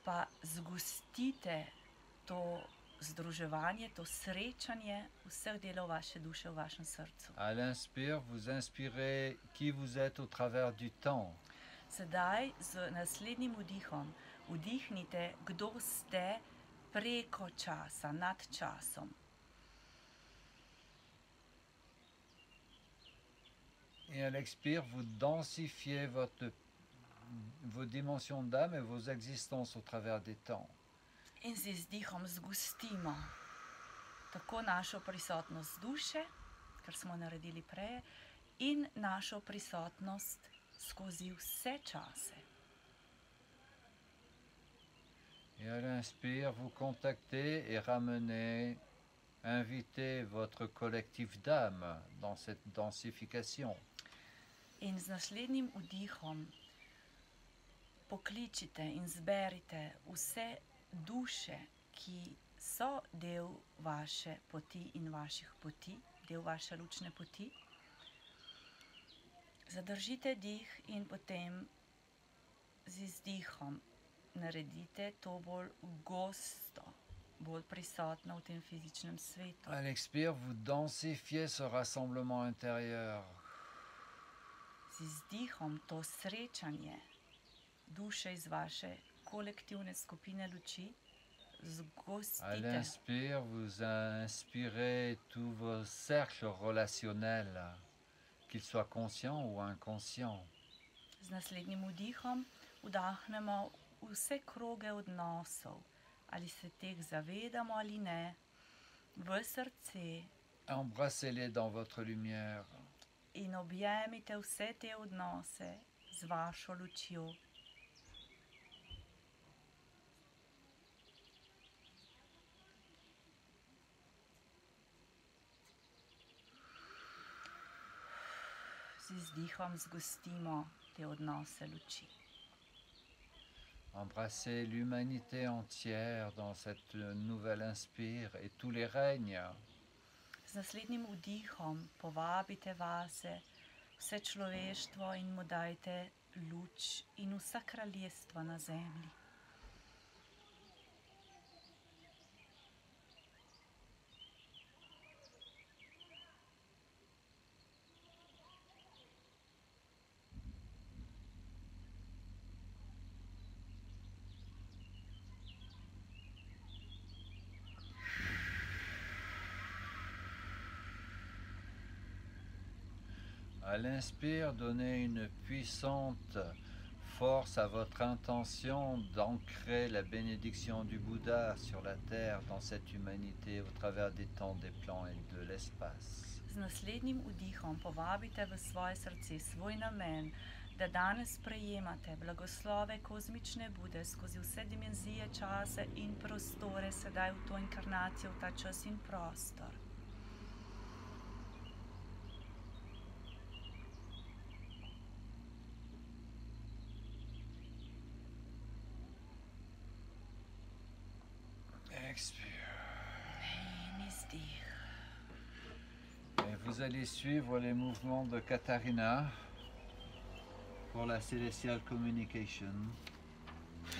pa zgostite to združevanje, to srečanje vseh delov vaše duše v vašem srcu. À l'inspire, vous inspirez qui vous êtes au travers du temps. Sedaj z naslednjim vdihom vdihnite, kdo ste preko časa, nad časom. Et à l'expire, vous densifiez vos dimensions d'âme et vos existences au travers des temps. In z izdihom zgostimo tako našo prisotnost duše, kar smo naredili prej, in našo prisotnost skozi vse čase. Et à l'inspire, vous contactez et ramenez, invitez votre collectif d'âme dans cette densification. In z naslednjim vdihom pokličite in zberite vse duše, ki so del vaše poti in vaših poti, del vaše lučne poti. Zadržite dih in potem z izdihom naredite to bolj gosto, bolj prisotno v tem fizičnem svetu. À l'expire, vous densifiez ce rassemblement intérieur. Z izdihom to srečanje duše iz vaše kolektivne skupine luči À zgostite. l'inspire, vous inspirez tous vos cercles relationnels, qu'ils soient conscients ou inconscients. Z naslednjim vdihom vdahnemo vse kroge odnosov, ali se teh zavedamo ali ne, v srce Embrassez-les dans votre lumière. in objemite vse te odnose z vašo lučjo. Z izdihom zgostimo te odnose luči. Embrassez l'humanité entière dans cette nouvelle inspire et tous les règnes. Z naslednjim vdihom povabite vase vse človeštvo in mu dajte luč in vsa kraljestva na zemlji. À l'inspire, donnez une puissante force à votre intention d'ancrer la bénédiction du Bouddha sur la terre, dans cette humanité, au travers des temps, des plans et de l'espace. Z naslednjim vdihom povabite v svoje srce svoj namen, da danes sprejemate blagoslove kozmične Bude skozi vse dimenzije, čase in prostore, sedaj v to inkarnacijo, v ta čas in prostor. Expire. In izdih. Et vous allez suivre les mouvements de Katharina pour la Celestial Communication.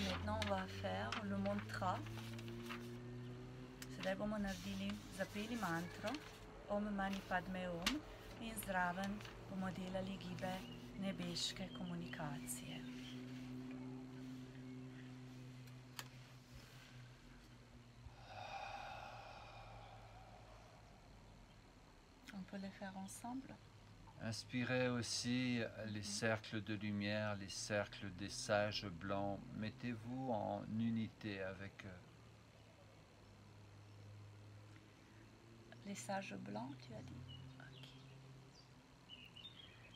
Maintenant, on va faire le mantra. Sedaj bomo naredili, zapeli mantro Om Mani Padme Om in zraven bomo delali gibe nebeške komunikacije. On peut les faire ensemble. Inspirez aussi les cercles de lumière, les cercles des sages blancs. Mettez-vous en unité avec eux. Les sages blancs, tu as dit? Ok.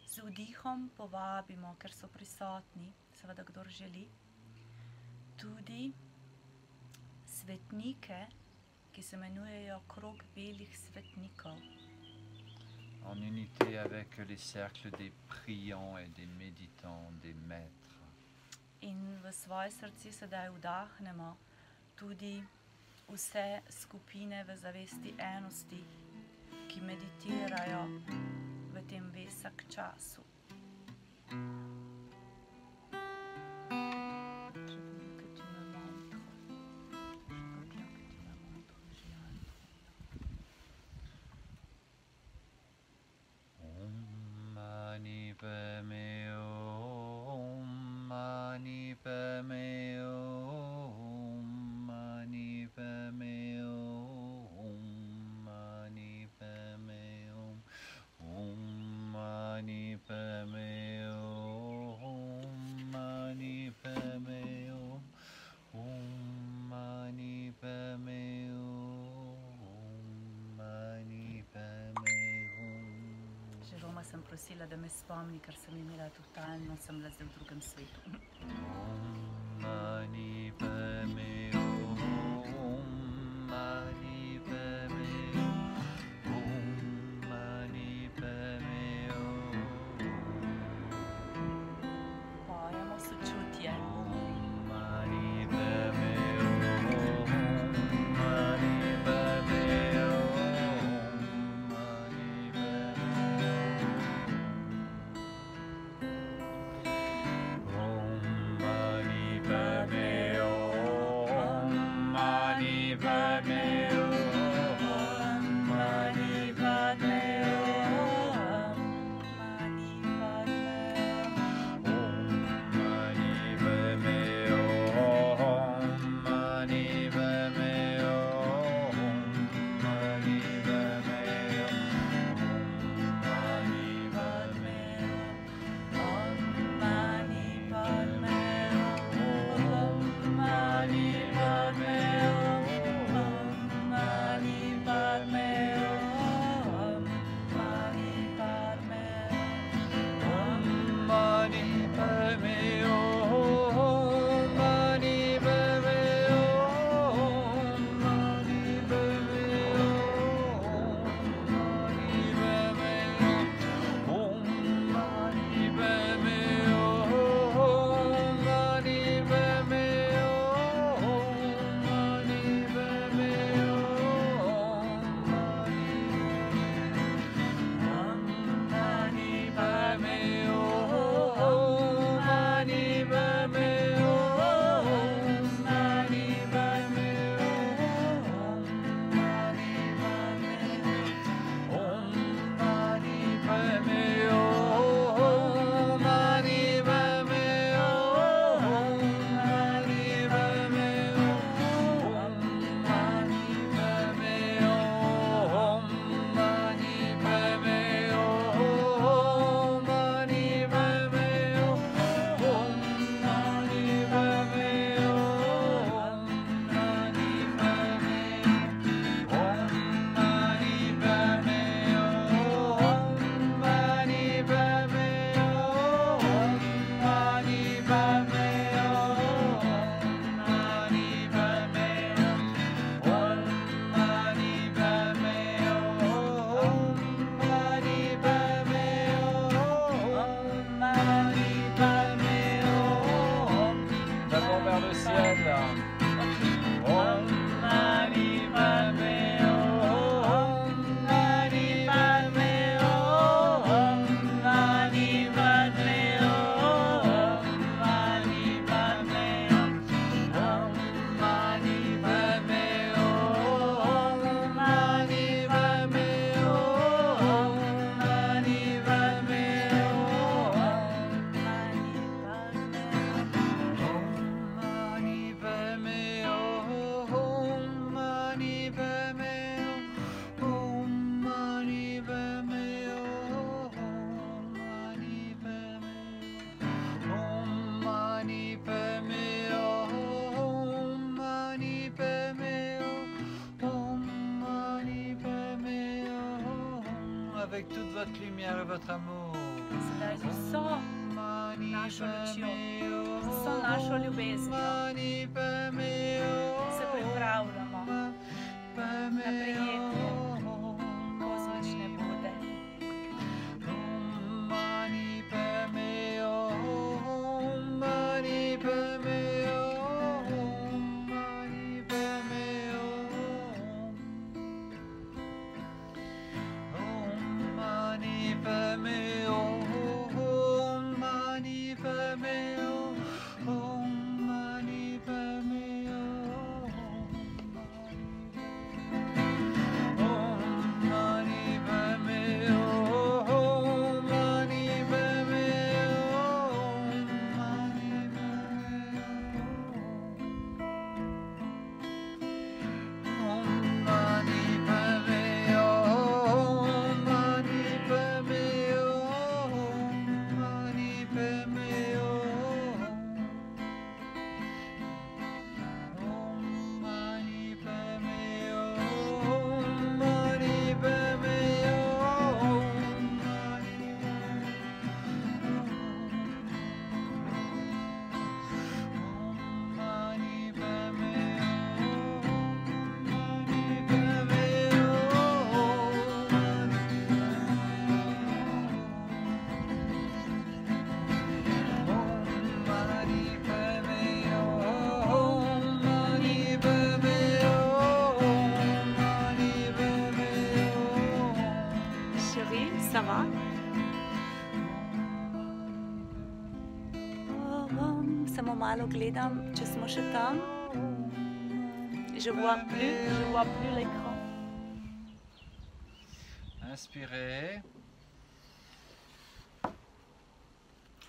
Z vdihom povabimo, ker so prisotni, seveda kdor želi, tudi svetnike, ki se imenujejo krog belih svetnikov. En unité avec les cercles des priants et des méditants, des maîtres. In v svoje srce sedaj vdahnemo tudi vse skupine v zavesti enosti, ki meditirajo v tem Vesak času. Mani Padme Om, Mani Padme Om, Mani Padme Om, Mani Padme Om, Om Mani Padme Om, Mani Padme Om, Om Mani Padme Om, Mani Padme Om. Roma sem prosila, da me spomni, ker sem imela totalno, sem bila zdaj v drugem svetu. Om Mani Padme Om, Mani Padme Om, Om Mani Padme Om. Pojemo sočutje. Om Mani Padme Om, Mani Padme Om, Mani Padme Om, Mani Padme Om, Mani Padme Om, Mani Padme Om. Mani Padme Om Mani Padme Om, Mani Padme Om, Mani Padme Om, Mani Padme Om Mani Padme Om, Mani Padme Om, avec toute votre lumière et votre amour. Sedaj z vso našo lučjo, z vso našo ljubeznijo se pripravljamo na prijetje kozmične Bude. Samo malo gledam, če smo še tam. Je vois plus l'écran. Inspirez.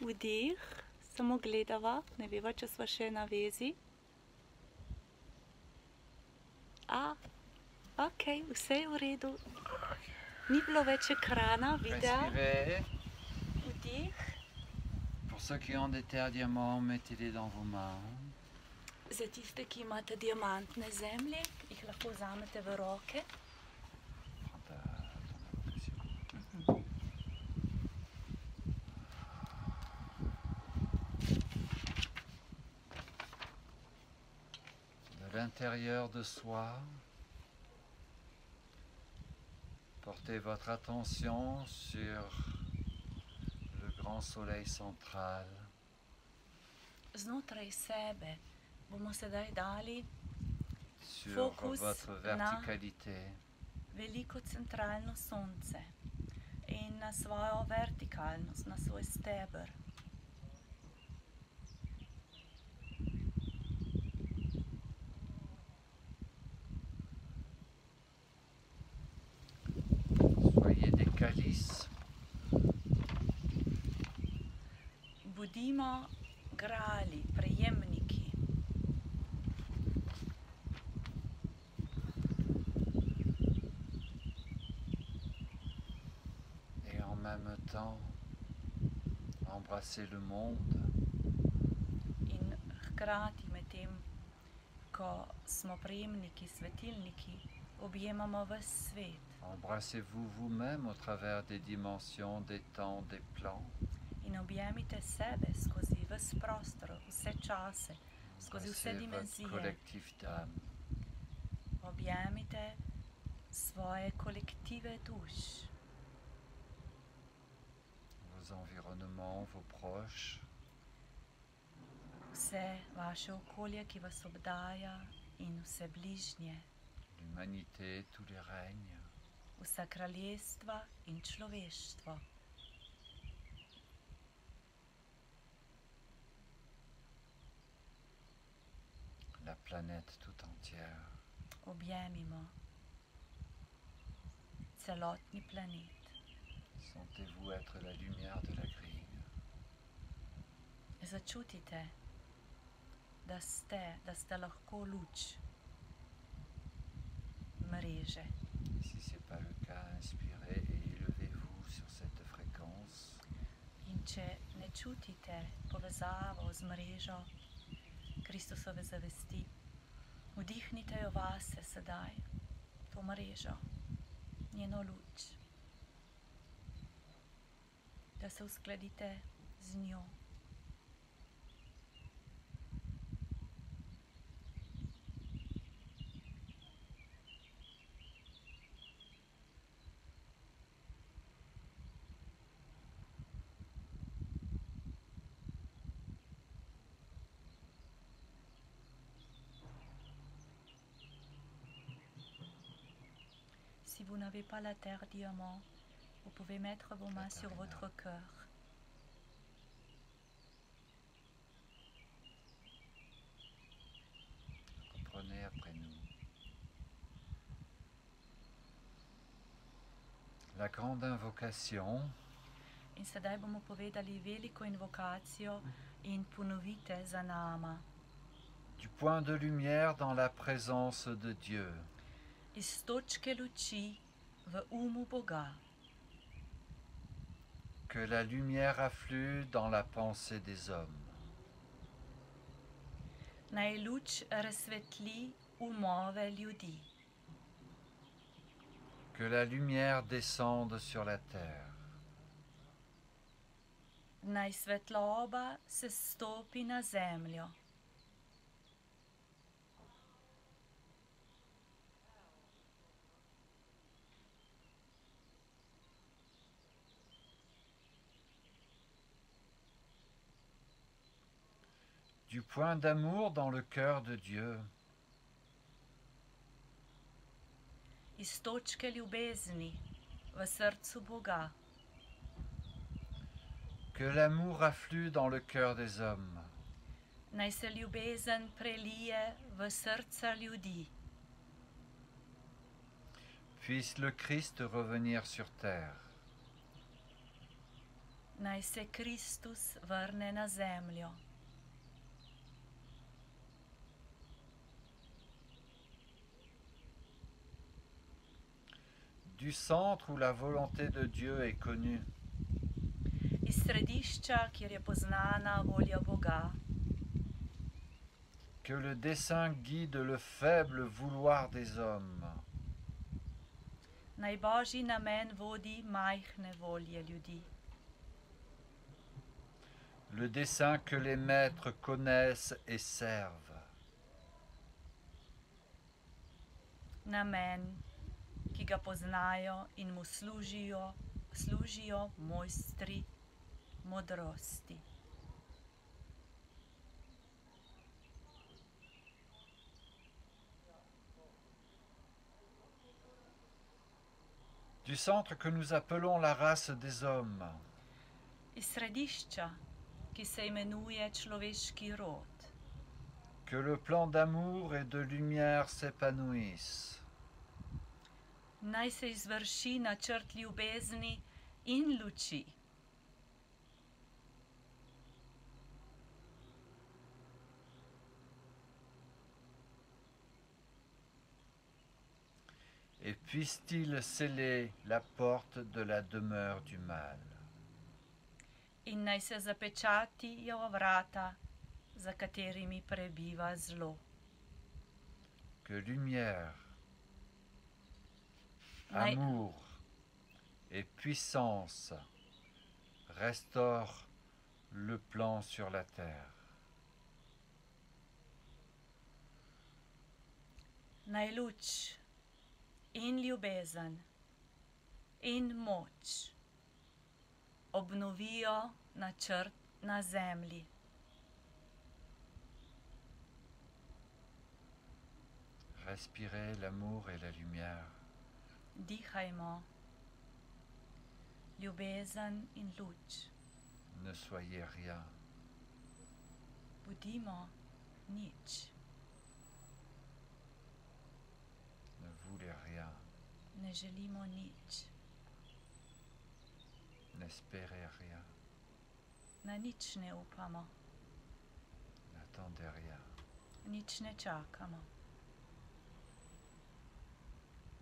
Vdih, samo gledava, ne veva, če sva še na vezi. Ok, vse je v redu. Ni bilo več ekrana, videa. Respirez. Vdih. Pour ceux qui ont des terres diamants, mettez-les dans vos mains. Za tiste, ki imate diamantne zemlje, jih lahko vzamete v roke. Prends ton invocation. De l'intérieur de soi, portez votre attention sur le grand soleil central. Znotraj sebe bomo sedaj dali Sur Focus votre verticalité. veliko centralno sonce in na svojo vertikalnost, na svoj steber. Soyez des calices. Budimo grali, prejemniki. Et en même temps, embrassez le monde. In hkrati med tem, ko smo prejemniki, svetilniki, objemamo ves svet. Embrassez-vous vous-même au travers des dimensions, des temps, des plans. In objemite sebe skozi ves prostor, vse čase, skozi vse Embrassez votre dimenzije. collectif d'âme. Objemite svoje kolektive duš, Vos environnements, vos proches, vse vaše okolje, ki vas obdaja in vse bližnje, l'humanité, tous les règnes. vsa kraljestva in človeštvo. La planète tout entière. Objemimo celotni planet. Sentez-vous être la lumière de la grille. Začutite, da ste lahko luč mreže. Si ce n'est pas le cas, inspirez et élevez-vous sur cette fréquence. In če ne čutite povezavo z mrežo Kristusove zavesti, vdihnite jo vase sedaj, to mrežo, njeno luč. da se uskladite z njo. Si vous n'avez pas la terre diamant, vous pouvez mettre vos mains sur votre cœur. Reprenez après nous. La grande invocation In sedaj bomo povedali veliko invokacijo in ponovite za nama. du point de lumière dans la présence de Dieu. Iz točke luči v umu Boga. Que la lumière afflue dans la pensée des hommes. Naj luč razsvetli umove ljudi. Que la lumière descende sur la terre. Naj svetloba se stopi na zemljo. Du point d'amour dans le cœur de Dieu. Iz točke ljubezni v srcu Boga. Que l'amour afflue dans le cœur des hommes. Naj se ljubezen prelije v srca ljudi. Puisse le Christ revenir sur terre. Naj se Kristus vrne na zemljo. Du centre où la volonté de Dieu est connue. Iz središča, kjer je poznana volja Boga. Que le dessein guide le faible vouloir des hommes. Naj Božji namen vodi majhne volje ljudi. Le dessein que les maîtres connaissent et servent. Namen, ki ga poznajo in mu služijo mojstri modrosti. Du centre que nous appelons la race des hommes. Iz središča, ki se imenuje človeški rod. Que le plan d'amour et de lumière s'épanouisse. Naj se izvrši načrt ljubezni in luči. Et puisse-t-il sceller la porte de la demeure du mal. In naj se zapečatijo vrata, za katerimi prebiva zlo. Que lumière, Naj, amour et puissance restaurent le plan sur la terre. naj luč in ljubezen in moč obnovijo načrt na zemlji. Respirez l'amour et la lumière. Dihajmo ljubezen in luč. Ne soyez rien. Budimo nič, Ne voulez rien. ne želimo nič, N'espérez rien. na nič ne upamo, N'attendez rien. nič ne čakamo.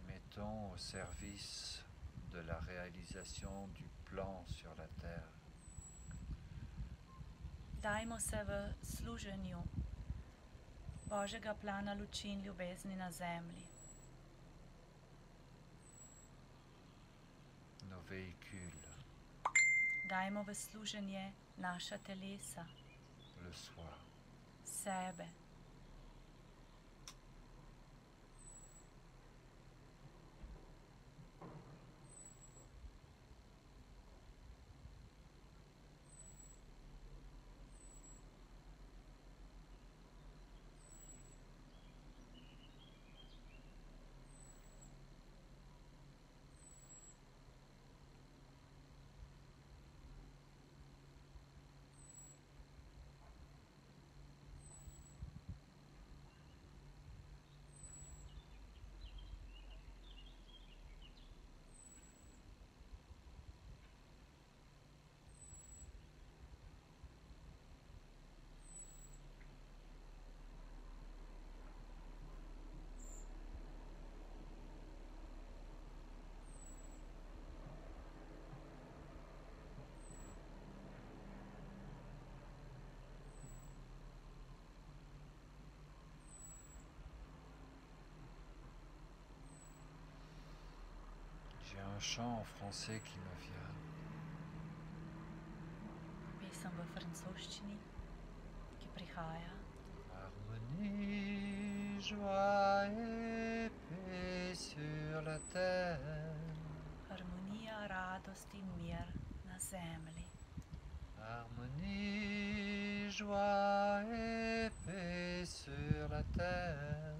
Mettons au service de la réalisation du plan sur la terre Dajmo se v služenju Božjega plana luči in ljubezni na zemlji. nos véhicules, Dajmo v služenje naša telesa, le soi. sebe. J'ai un chant en français qui me vient. Pesem v francoščini, ki prihaja. Harmonie, joie et paix sur la terre. Harmonija, radost in mir na zemlji. Harmonie, joie et paix sur la terre.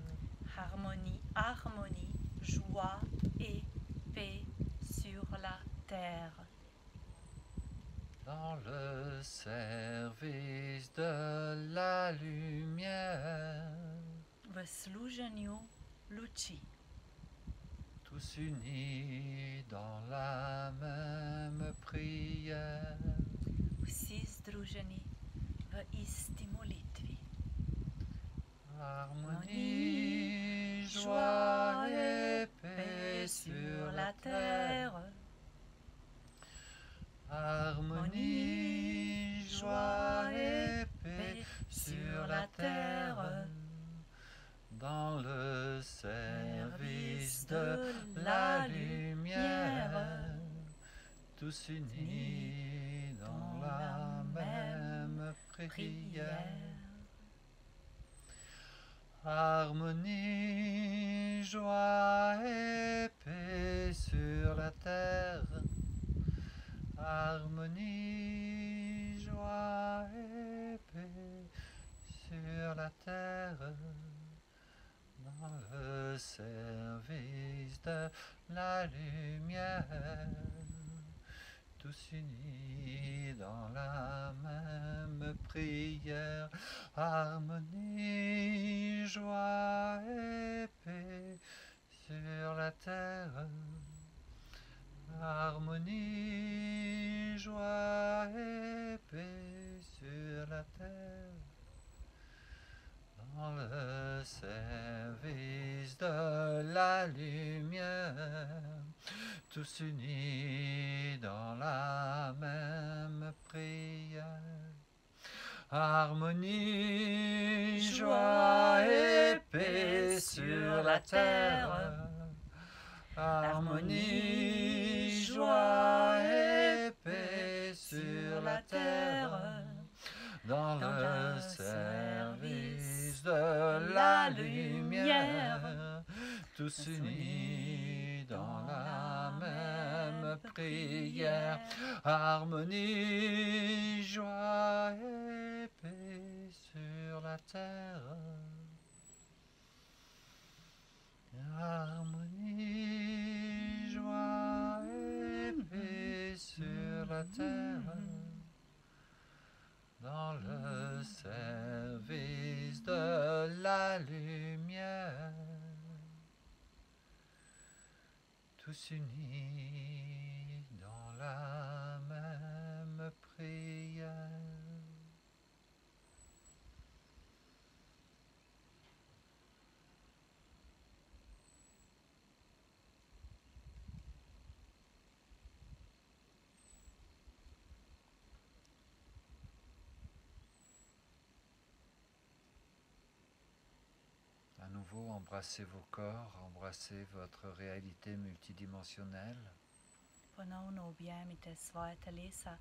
Harmonie, harmonie, joie et paix sur la terre. Dans le service de la lumière, V služenju luči, tous unis dans la même prière. vsi združeni v isti molitvi. Harmonie, joie et paix sur la terre. Harmonie, joie et paix sur la terre. Dans le service de la lumière, tous unis dans la même prière. Harmonie, joie et paix sur la terre. Harmonie, joie et paix sur la terre. Dans le service de la lumière, tous unis dans la même prière. Harmonie, joie et paix sur la terre. Harmonie, joie et paix sur la terre. Dans le service de la lumière, tous unis dans la même prière. Harmonie, joie et paix sur la terre. Harmonie, joie et paix sur la terre. Dans le service de la lumière, tous unis dans la même prière. Harmonie, joie et paix sur la terre. Harmonie, joie et paix sur la terre. Dans le service de la lumière, tous unis dans la même prière. À nouveau, embrassez vos corps, embrassez votre réalité multidimensionnelle. Ponovno objemite svoje telesa,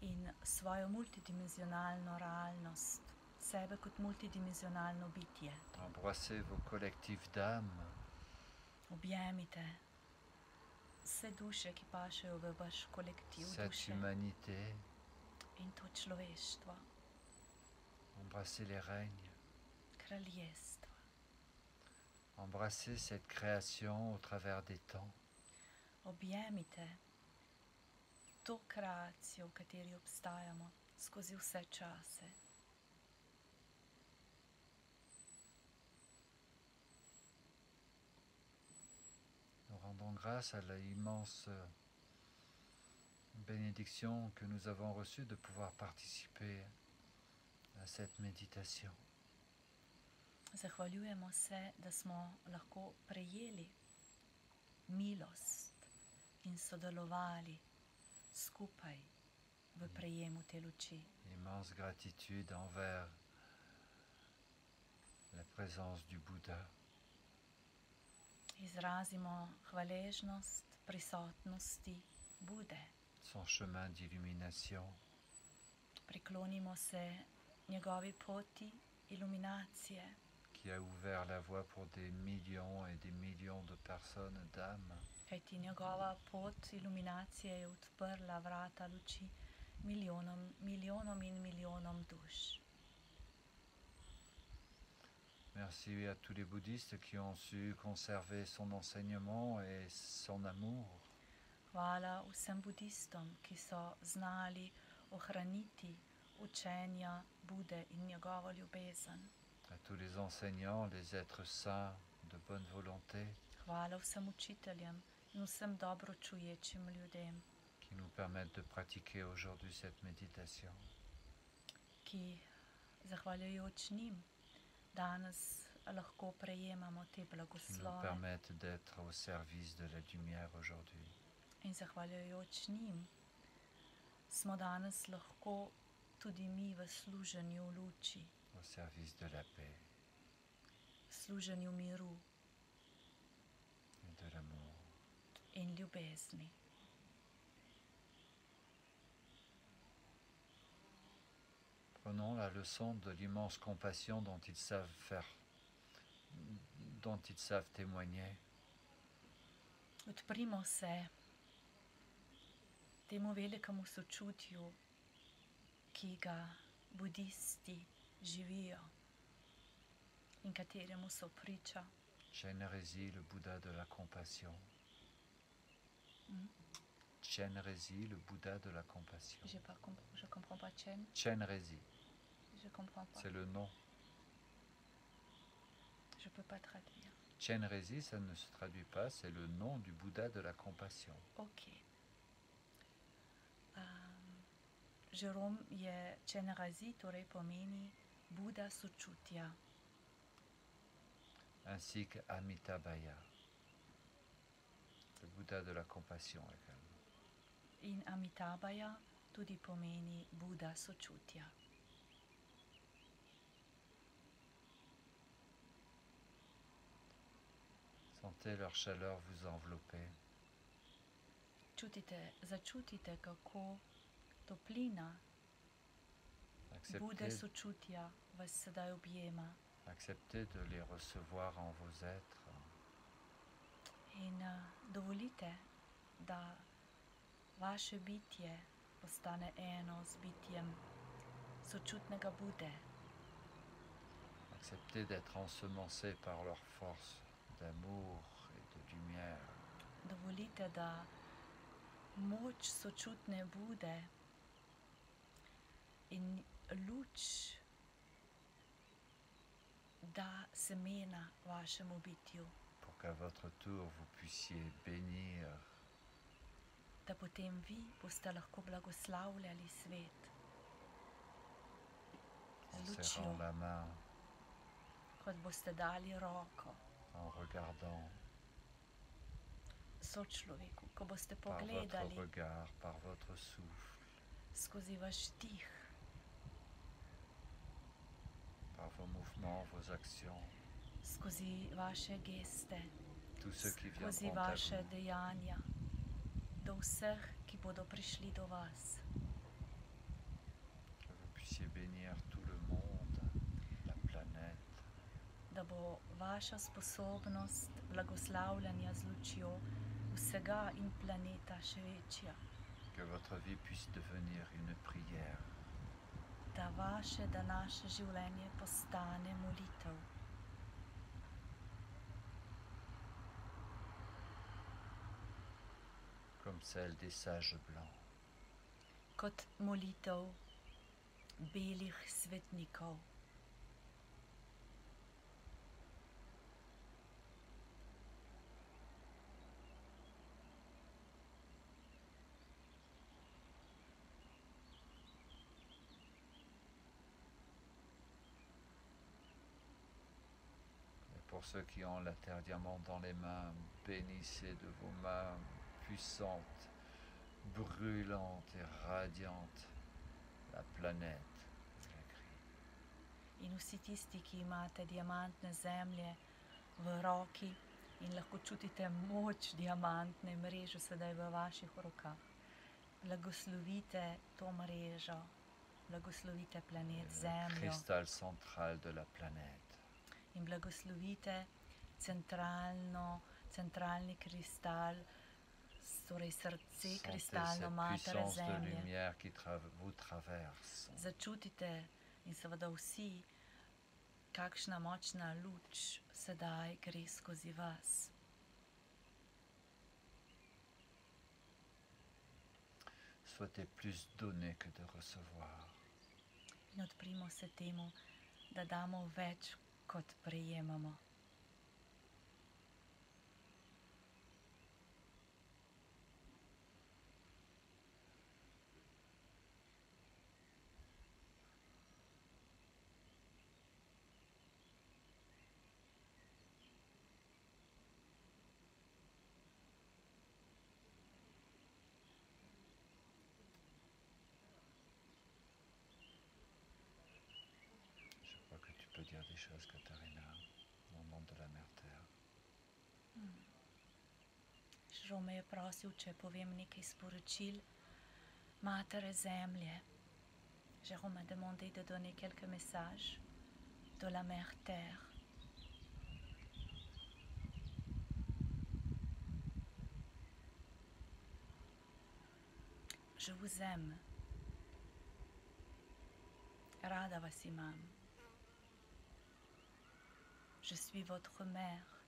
in svojo multidimenzionalno realnost, sebe kot multidimenzionalno bitje. Embrassez vos collectifs d'âmes, Objemite vse duše, ki pašejo v vaš kolektiv cette duše humanité. in to človeštvo, Embrassez les règnes. kraljestvo. Embrassez cette création au travers des temps. Objemite to kreacijo, v kateri obstajamo skozi vse čase. Nous rendons grâce à l'immense bénédiction que nous avons reçue de pouvoir participer à cette méditation. Zahvaljujemo se, da smo lahko prejeli milost in sodelovali skupaj v prejemu te luči. Immense gratitude envers la présence du Bouddha, Izrazimo hvaležnost prisotnosti Bude. son chemin d'illumination, Priklonimo se njegovi poti iluminacije, qui a ouvert la voie pour des millions de personnes, d'âmes, kajti njegova pot iluminacije je odprla vrata luči milijonom in milijonom duš. Merci à tous les bouddhistes qui ont su conserver son enseignement et son amour. Hvala vsem budistom, ki so znali ohraniti učenja Bude in njegovo ljubezen. À tous les enseignants, les êtres saints de bonne volonté Hvala vsem učiteljem in vsem dobro čuječim ljudem, qui nous permettent de pratiquer aujourd'hui cette méditation. ki zahvaljujoč njim danes lahko prejemamo te Qui nous blagoslove permettent d'être au service de la lumière aujourd'hui. in zahvaljujoč njim smo danes lahko tudi mi v služenju luči, Au service de la paix služenju miru et de l'amour. in ljubezni. Prenons la leçon de l'immense compassion dont ils savent témoigner. Odprimo se temu velikemu sočutju, ki ga budisti živijo in kateremu so priča. Chenrezig, le Bouddha de la compassion. Mm. Chenrezig, le Bouddha de la compassion. Je comprends pas Chen, Chenrezig, je comprends pas, c'est le nom. je peux pas traduire. Chenrezig, ça ne se traduit pas, c'est le nom du Bouddha de la compassion. Ok. Jerome je Chenrezig, torej pomeni Buda sočutja, Ainsi qu'Amitabhaya, le Bouddha de la compassion également. in Amitabhaya tudi pomeni Buda sočutja. Sentez leur chaleur vous envelopper. Začutite, kako toplina Bude Acceptez, sočutja vas sedaj objema acceptez de les recevoir en vos êtres. in dovolite, da vaše bitje postane eno z bitjem sočutnega Bude. Acceptez d'être ensemencés par leur force d'amour et de lumière. Dovolite, da moč sočutne Bude in luč da semena vašemu bitju, Pour qu'à votre tour vous puissiez bénir da potem vi boste lahko blagoslavljali svet en z lučjo, serrant la main, kot boste dali roko en regardant sočloveku, ko boste par votre pogledali regard, par votre souffle, skozi vaš dih, par vos mouvements, vos actions, skozi vaše geste, tout ce qui skozi viendront à vaše vous. dejanja, do vseh, ki bodo prišli do vas. puissiez bénir tout le monde, la planète. Da bo vaša sposobnost blagoslavljanja z lučjo vsega in planeta še večja. Que votre vie puisse devenir une prière. Da vaše današnje življenje postane molitev. Comme celle des sages blancs. Kot molitev belih svetnikov. Pour ceux qui ont la terre diamant dans les mains, bénissez de vos mains puissantes, brûlantes et radiantes la planète. In vsi tisti, ki imate diamantne zemlje v roki in lahko čutite moč diamantne mreže sedaj v vaših rokah. Blagoslovite to mrežo, blagoslovite planet Le Zemljo cristal central de la planète. in blagoslovite centralni kristal, torej srce, Sentez kristalno cette mater puissance de Zemlje. lumière qui vous traverse. Začutite in seveda vsi, kakšna močna luč sedaj gre skozi vas. Souhaitez plus donner que de recevoir. In odprimo se temu, da damo več, kot prejemamo. Je crois que tu peux dire des choses, Katharina, au nom de la Mère Terre. Žal me je prosil, če povem nekaj sporočil Matere Zemlje. Jérôme m'a demandé de donner quelques messages de la Mère Terre. Je vous aime. Rada vas imam. Je suis votre mère.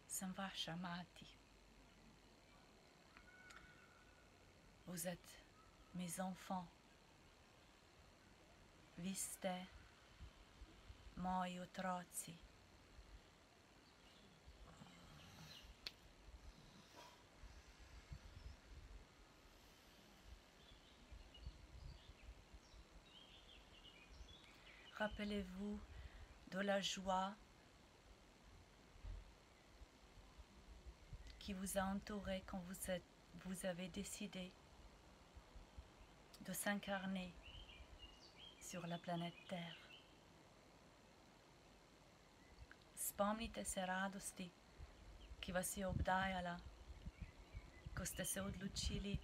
Sem vaša mati. Vous êtes mes enfants. Vi ste moji otroci. Rappelez-vous de la joie qui vous a entouré quand vous avez décidé de s'incarner sur la planète Terre. Spomnite se radosti, ki vas je obdajala, ko ste se odločili,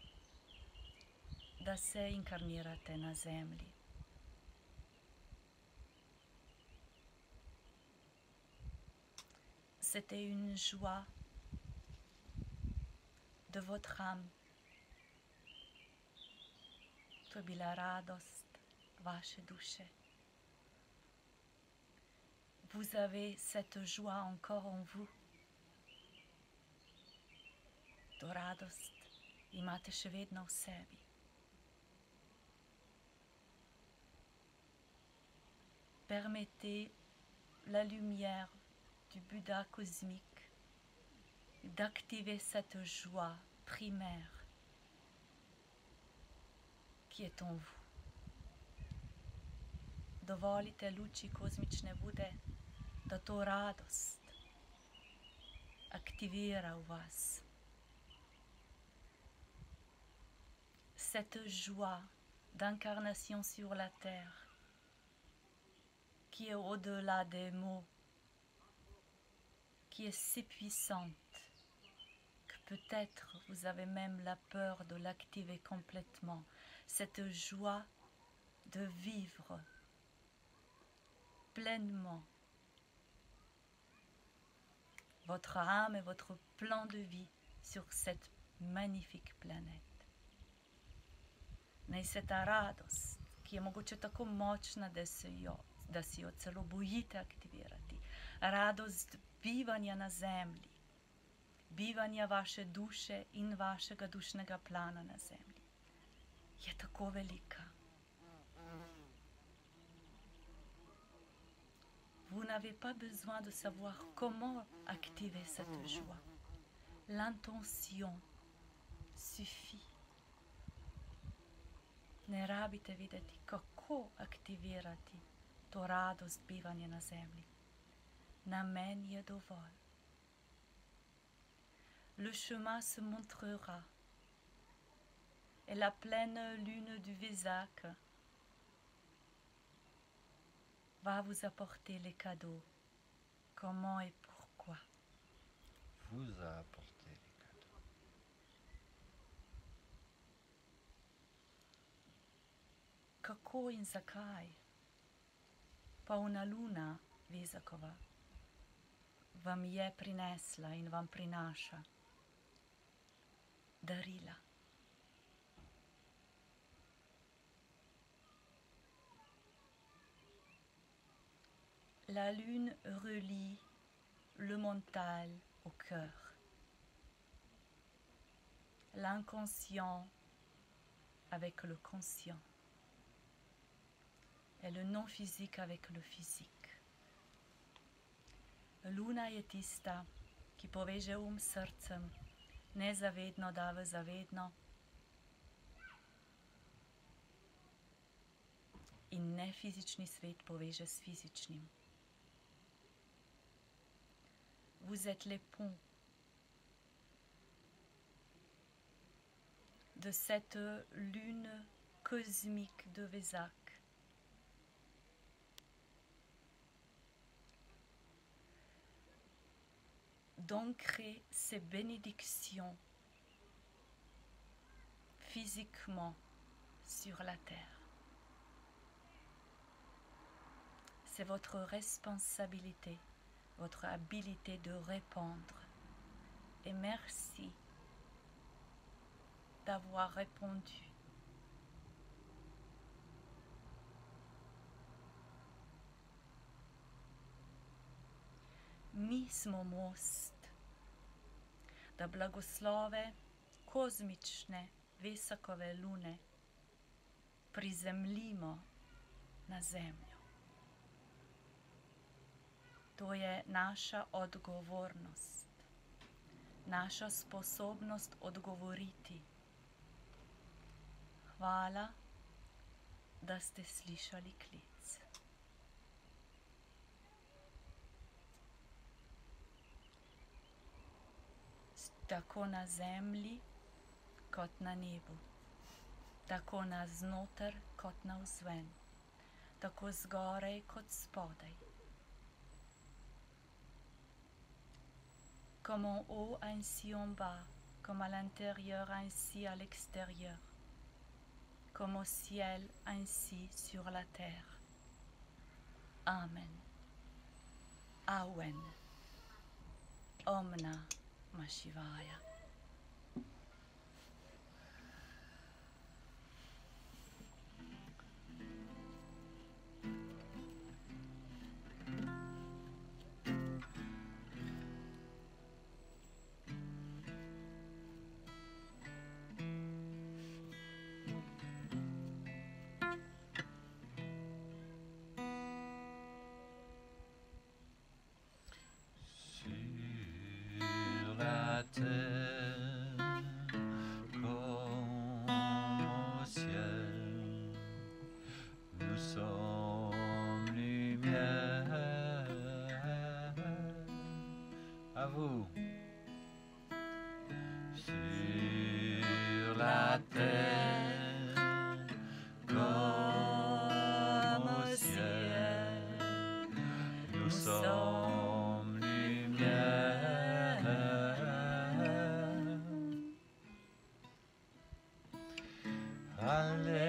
da se inkarnirate na Zemlji. C'était une joie de votre âme. To je bila radost vaše duše. Vous avez cette joie encore en vous. To radost imate še vedno v sebi. Permettez la lumière du Bouddha cosmique d'activer cette joie primaire qui est en vous. Dovolite luči kozmične Bude, da to radost aktivira v vas. Cette joie d'incarnation sur la terre qui est au-delà des mots, qui est si puissante que peut-être vous avez même la peur de l'activer complètement. cette joie de vivre pleinement votre âme et votre plan de vie sur cette magnifique planeta. Naj se ta radost, ki je mogoče tako močna, da si jo celo bojite aktivirati, radost bivanja na zemlji, bivanja vaše duše in vašega dušnega plana na zemlji, je tako velika. Vous n'avez pas besoin de savoir comment activer cette joie. L'intention suffit. Ne rabite videti kako aktivirati to radost bivanja na zemlji. Namen je dovolj. Le chemin se montrera et la pleine lune du Vésac va vous apporter les cadeaux. Comment et pourquoi? Vous a apporté les cadeaux. Kako in zakaj polna luna Vezakova vam je prinesla in vam prinaša darila. La lune relie le mental au cœur, l'inconscient avec le conscient et le non-physique avec le physique. Luna je tista, ki poveže s srcem, nezavedno da v zavedno in nefizični svet poveže s fizičnim. Vous êtes les ponts de cette lune cosmique de Vésac. D'ancrer ces bénédictions physiquement sur la terre. C'est votre responsabilité, votre habilité de répondre. Et merci d'avoir répondu. Mi smo most, da blagoslove kozmične Vesakove lune prizemljimo na zemljo. To je naša odgovornost, naša sposobnost odgovoriti. Hvala, da ste slišali klic. Tako na zemlji kot na nebu, tako navznoter kot navzven, tako zgoraj kot spodaj. Comme en haut ainsi en bas, comme à l'intérieur ainsi à l'extérieur, comme au ciel ainsi sur la terre. Amen. Awen. Om Namah Shivaya. Comme au ciel, nous sommes lumière. À vous. Sur la terre, comme au ciel, nous sommes lumière. Alléluia.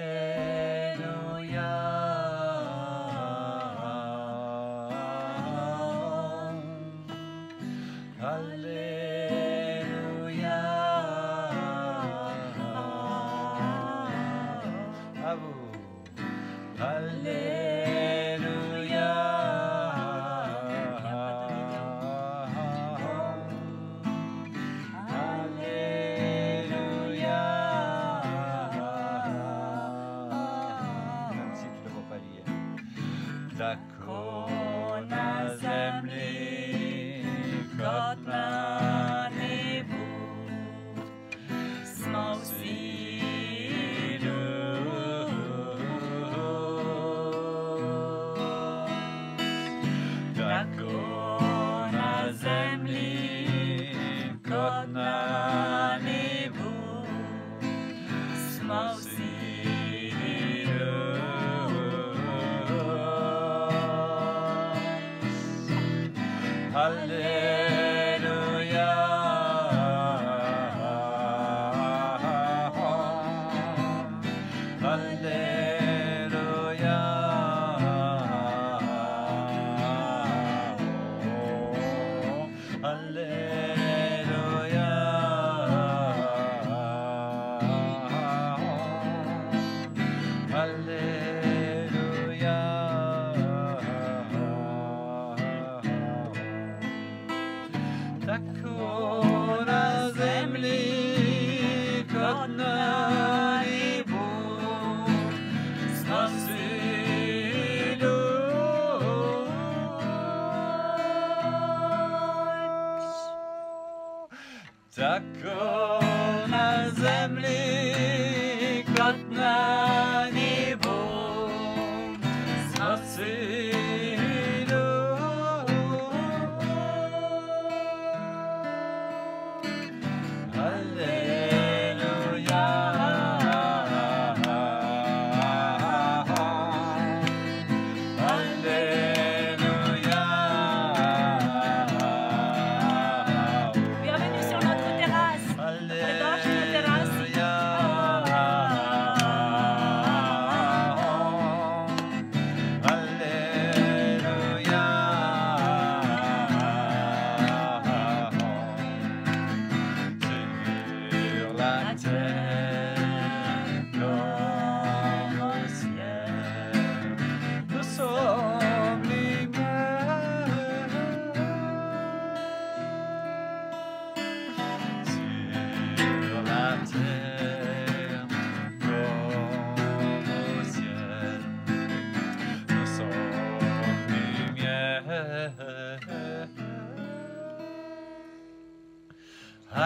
Alléluia. À vous. Alléluia. Alléluia. Même si tu ne vois pas lire. Tako na zemlji kot na nebu smo vsi ljudje. Tako na zemlji kot na nebu smo vsi Alléluia. Alléluia. Alléluia. Alléluia. Tako na zemlji kot na nebu smo vsi ljudje. Tako na zemlji kot na nebu smo vsi Alléluia. Alléluia. Bienvenue sur notre terrasse. Dobrodošli na terasi. Alléluia.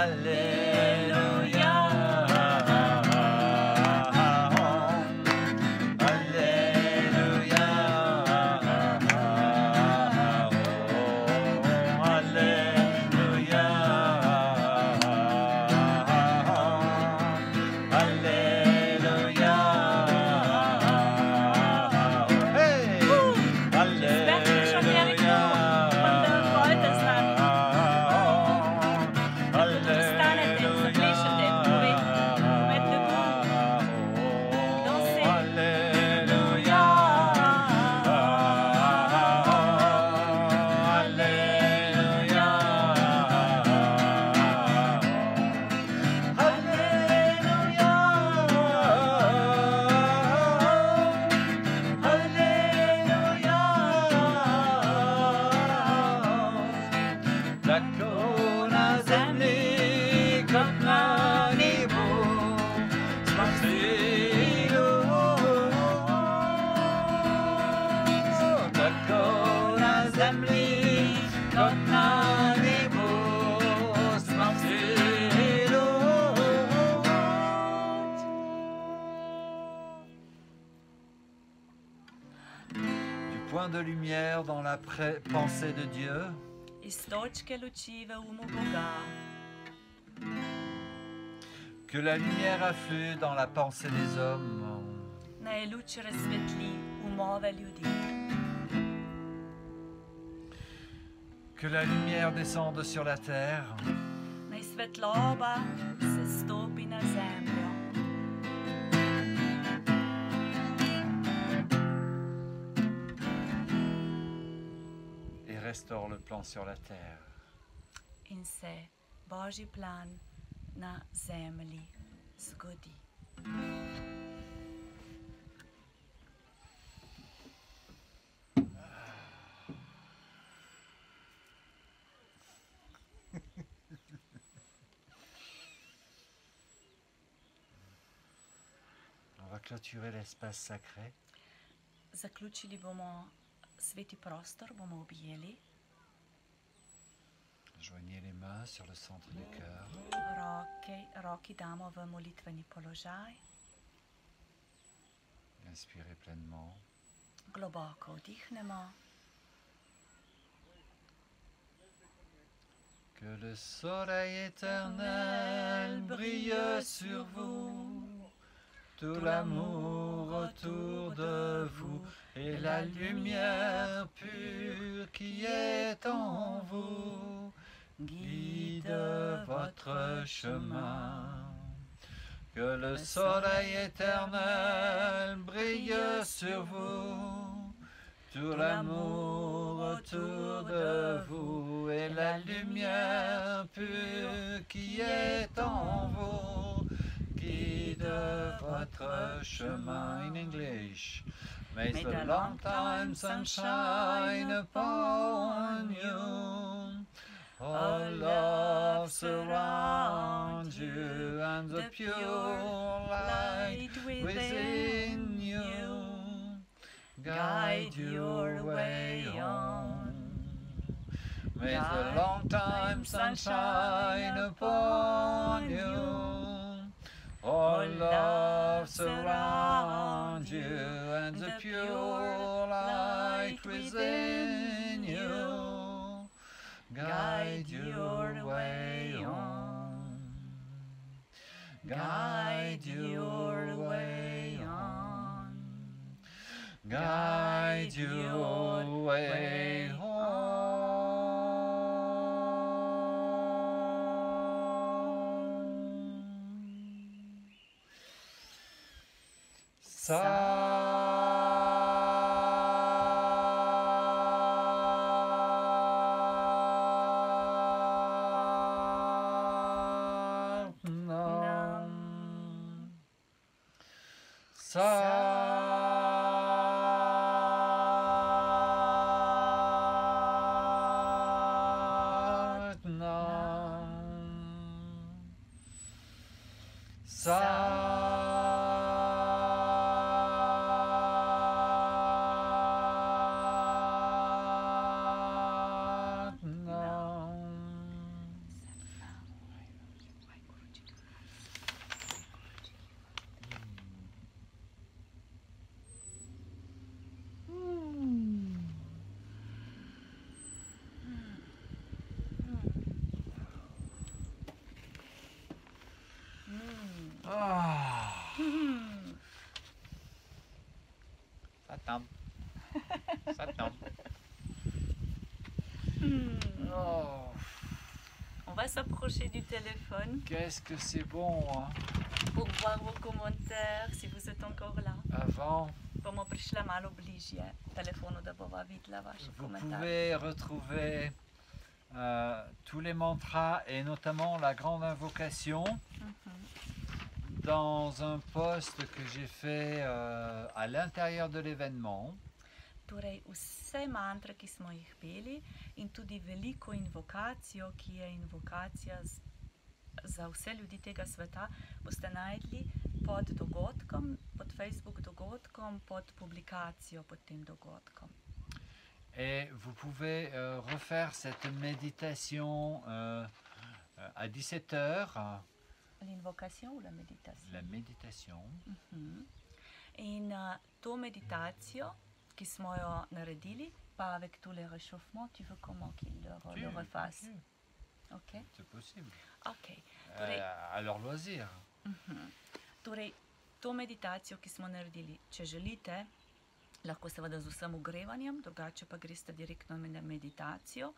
Alléluia. Alléluia. Alléluia. Hey! J'espère que vous chantez avec nous quando volete stare. Stanete, zaplešete, povete debout, dansez. Alléluia. Alléluia. Alléluia. Alléluia. Tako na zemlji kot na nebu smo vsi ljudje. Tako na zemlji kot na nebu smo vsi ljudje. Du point de lumière dans la pensée de Dieu. Iz točke luči v umu Boga. Que la lumière afflue dans la pensée des hommes. Naj luč razsvetli umove ljudi. Que la lumière descende sur la terre. Naj svetloba se stopi na zemljo. Et restaure le plan sur la terre. In se Božji plan na zemlji zgodi. On va clôturer l'espace sacré. Zaključili bomo sveti prostor, bomo objeli. Joignez les mains sur le centre du cœur. Roki damo v molitveni položaj. Inspirez pleinement. Globoko vdihnemo. Que le soleil éternel brille sur vous, tout l'amour autour de vous et la lumière pure qui est en vous guide votre chemin. Que le soleil éternel brille sur vous, tout l'amour autour de vous et la lumière pure qui est en vous guide votre chemin. In English, may the long time sunshine upon you, all love surround you, and the pure light within you guide your way on. May the long time sunshine upon you, all love surround you, and the pure light within you guide your way on. Guide your way on. Guide your way Ça tombe. Oh, On va s'approcher du téléphone qu'est-ce que c'est bon, hein? pour voir vos commentaires, si vous êtes encore là. Avant, Bomo prišla malo bližje telefonu, da bova videla vaše vous komentarje. pouvez retrouver tous les mantras et notamment la grande invocation dans un post que j'ai fait à l'intérieur de l'événement. Torej, vse mantre, ki smo jih peli, in tudi veliko invokacijo, ki je invokacija za vse ljudi tega sveta, boste najdli pod dogodkom, pod Facebook dogodkom, pod publikacijo pod tem dogodkom. Et vous pouvez refaire cette méditation à 17h. L'invocation ou la méditation? La méditation. In to meditacijo, ki smo jo naredili, pa avec tous les réchauffements, tu veux comment qu'il le refasse? Ok? C'est possible. Ok. Torej, À leur loisir. Torej, to meditacijo, ki smo naredili, če želite, lahko seveda z vsem ogrevanjem, drugače pa greste direktno na meditacijo.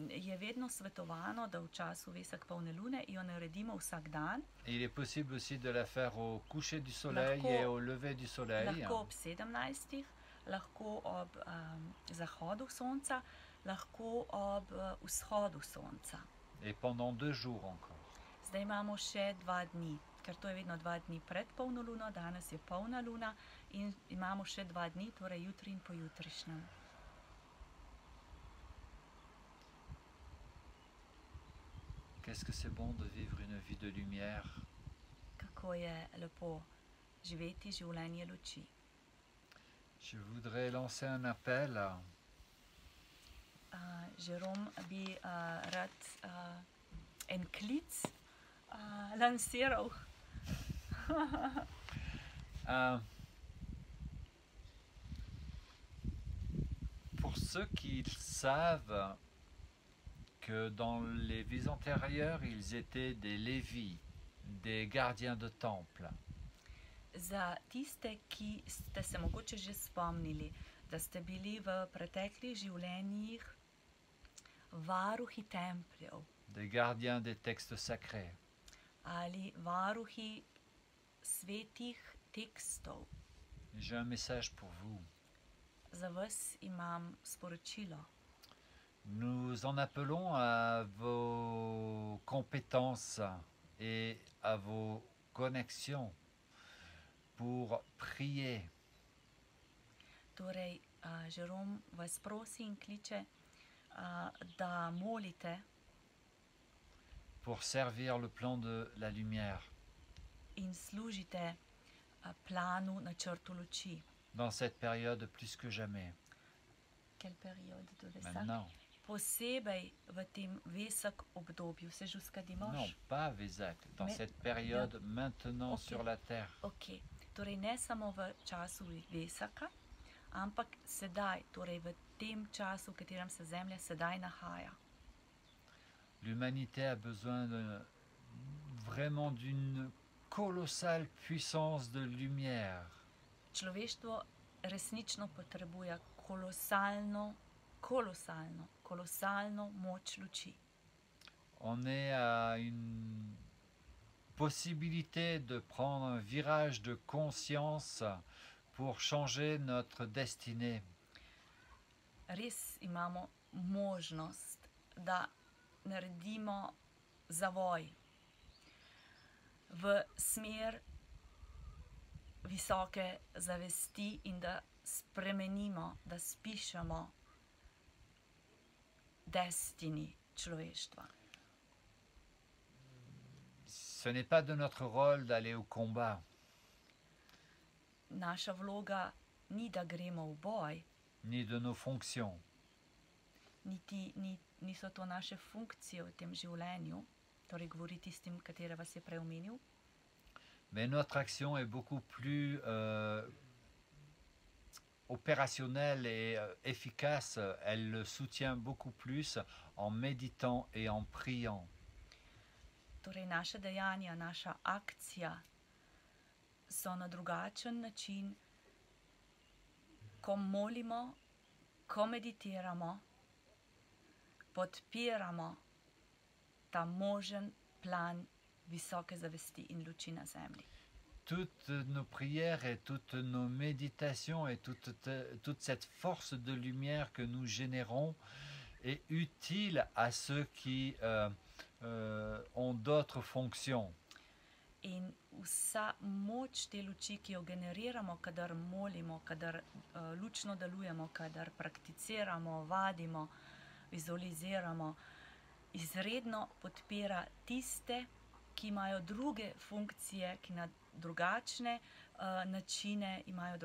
Je vedno svetovano, da v času Vesak polne lune jo naredimo vsak dan. Il est possible aussi de la faire au coucher du soleil et au lever du soleil. Lahko ob 17, lahko ob zahodu sonca, lahko ob vzhodu sonca. Et pendant 2 jours encore. Zdaj imamo še 2 dni, ker to je vedno 2 dni pred polno luno, danes je polna luna in imamo še 2 dni, torej jutri in pojutrišnjem. Qu'est-ce que c'est bon de vivre une vie de lumière. Kako je lepo živeti življenje luči. Je voudrais lancer un appel Jerome bi rad en klic lansiral. Euh, pour ceux qui savent que dans les vies antérieures, ils étaient des lévis, des gardiens de temple. Za tiste, ki ste se mogoče že spomnili, da ste bili v preteklih življenjih varuhi templjev Des gardiens des textes sacrés. ali varuhi svetih tekstov. J'ai un message pour vous. Za vas imam sporočilo. Nous en appelons à vos compétences et à vos connexions pour prier, Torej, Jerome vas prosi in kliče, da molite pour servir le plan de la lumière in služite planu načrtu luči. dans cette période plus que jamais. Quel period do Vesak? Maintenant, Posebej v tem Vesak obdobju. Se že uskadimo? non pas Vézac, dans Mais- cette période maintenant Ok. sur la terre. Ok, torej ne samo v času Vesaka, ampak sedaj, torej v tem času, v katerem se Zemlja sedaj nahaja. L'humanité a besoin vraiment d'une colossale puissance de lumière. Človeštvo resnično potrebuje kolosalno moč luči. On est à une possibilité de prendre un virage de conscience pour changer notre destinée. Res imamo možnost, da naredimo zavoj v smer visoke zavesti in da spremenimo, da spišemo destini človeštva. Ce n'est pas de notre rôle d'aller au combat, Naša vloga ni, da gremo v boj, ni de nos fonctions. niso to naše funkcije v tem življenju, torej govori tistim, katere vas je prej omenil, Mais notre action est beaucoup plus opérationnelle et efficace. Elle le soutient beaucoup plus en méditant et en priant. torej naše dejanja, naša akcija so na drugačen način, ko molimo, ko meditiramo, podpiramo ta možen plan visoke zavesti in luči na zemlji. Toutes nos prières et toutes nos méditations et toute cette force de lumière que nous générons est utile à ceux qui ont d'autres fonctions. In vsa moč te luči, ki jo generiramo, kadar molimo, kadar lučno delujemo, kadar prakticiramo, vadimo, vizualiziramo, izredno podpira tiste, ki imajo druge funkcije, ki na drugačne načine imajo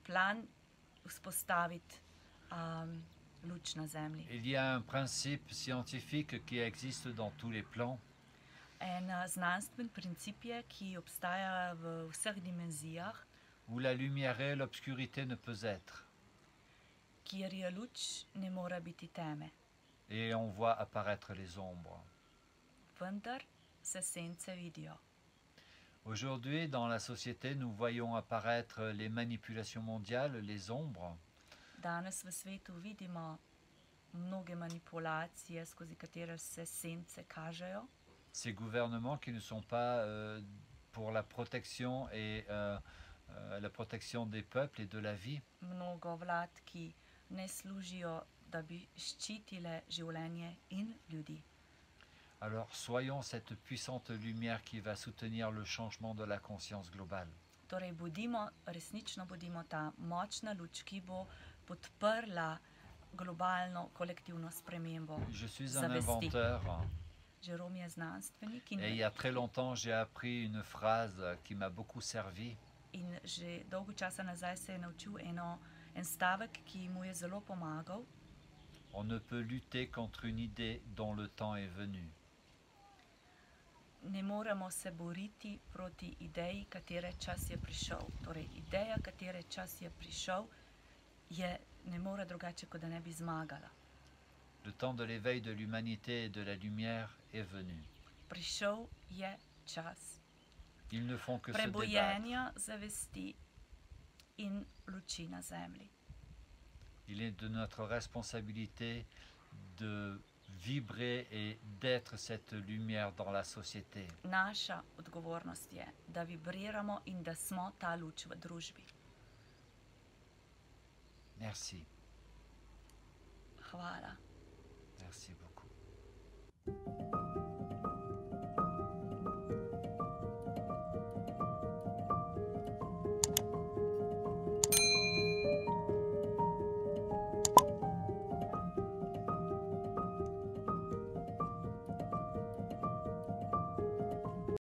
plan vzpostaviti luč na zemlji. Il y a un principe scientifique qui existe dans tous les plans. En znanstven princip je, ki obstaja v vseh dimenzijah, Où la lumière est, l'obscurité ne peut être. kjer je luč, ne mora biti teme. Et on voit apparaître les ombres. Vendar se sence vidijo. Aujourd'hui, dans la société, nous voyons apparaître les manipulations mondiales, les ombres. Danes v svetu vidimo mnoge manipulacije, skozi katere se sence kažejo. Ces gouvernements qui ne sont pas pour la protection et la protection des peuples et de la vie. Mnogo vlad, ki ne služijo da bi ščitile življenje in ljudi. Alors soyons cette puissante lumière qui va soutenir le changement de la conscience globale. Torej, resnično bodimo ta močna luč, ki bo podprla globalno kolektivno spremembo Je suis un zavesti. inventeur Jerome je znanstvenik et il y a très longtemps j'ai appris une phrase qui m'a beaucoup servi. in že dolgo časa nazaj se je naučil en stavek, ki mu je zelo pomagal. On ne peut lutter contre une idée dont le temps est venu. Ne moremo se boriti proti ideji, katere čas je prišel. Torej, ideja, katere čas je prišel, ne more drugače, kot da ne bi zmagala. Le temps de l'éveil de l'humanité et de la lumière est venu. Prišel je čas Ils ne font que se débattre. prebojenja zavesti in luči na zemlji. Il est de notre responsabilité de vibrer et d'être cette lumière dans la société. Naša odgovornost je, da vibriramo in da smo ta luč v družbi. Merci. Hvala. Merci beaucoup.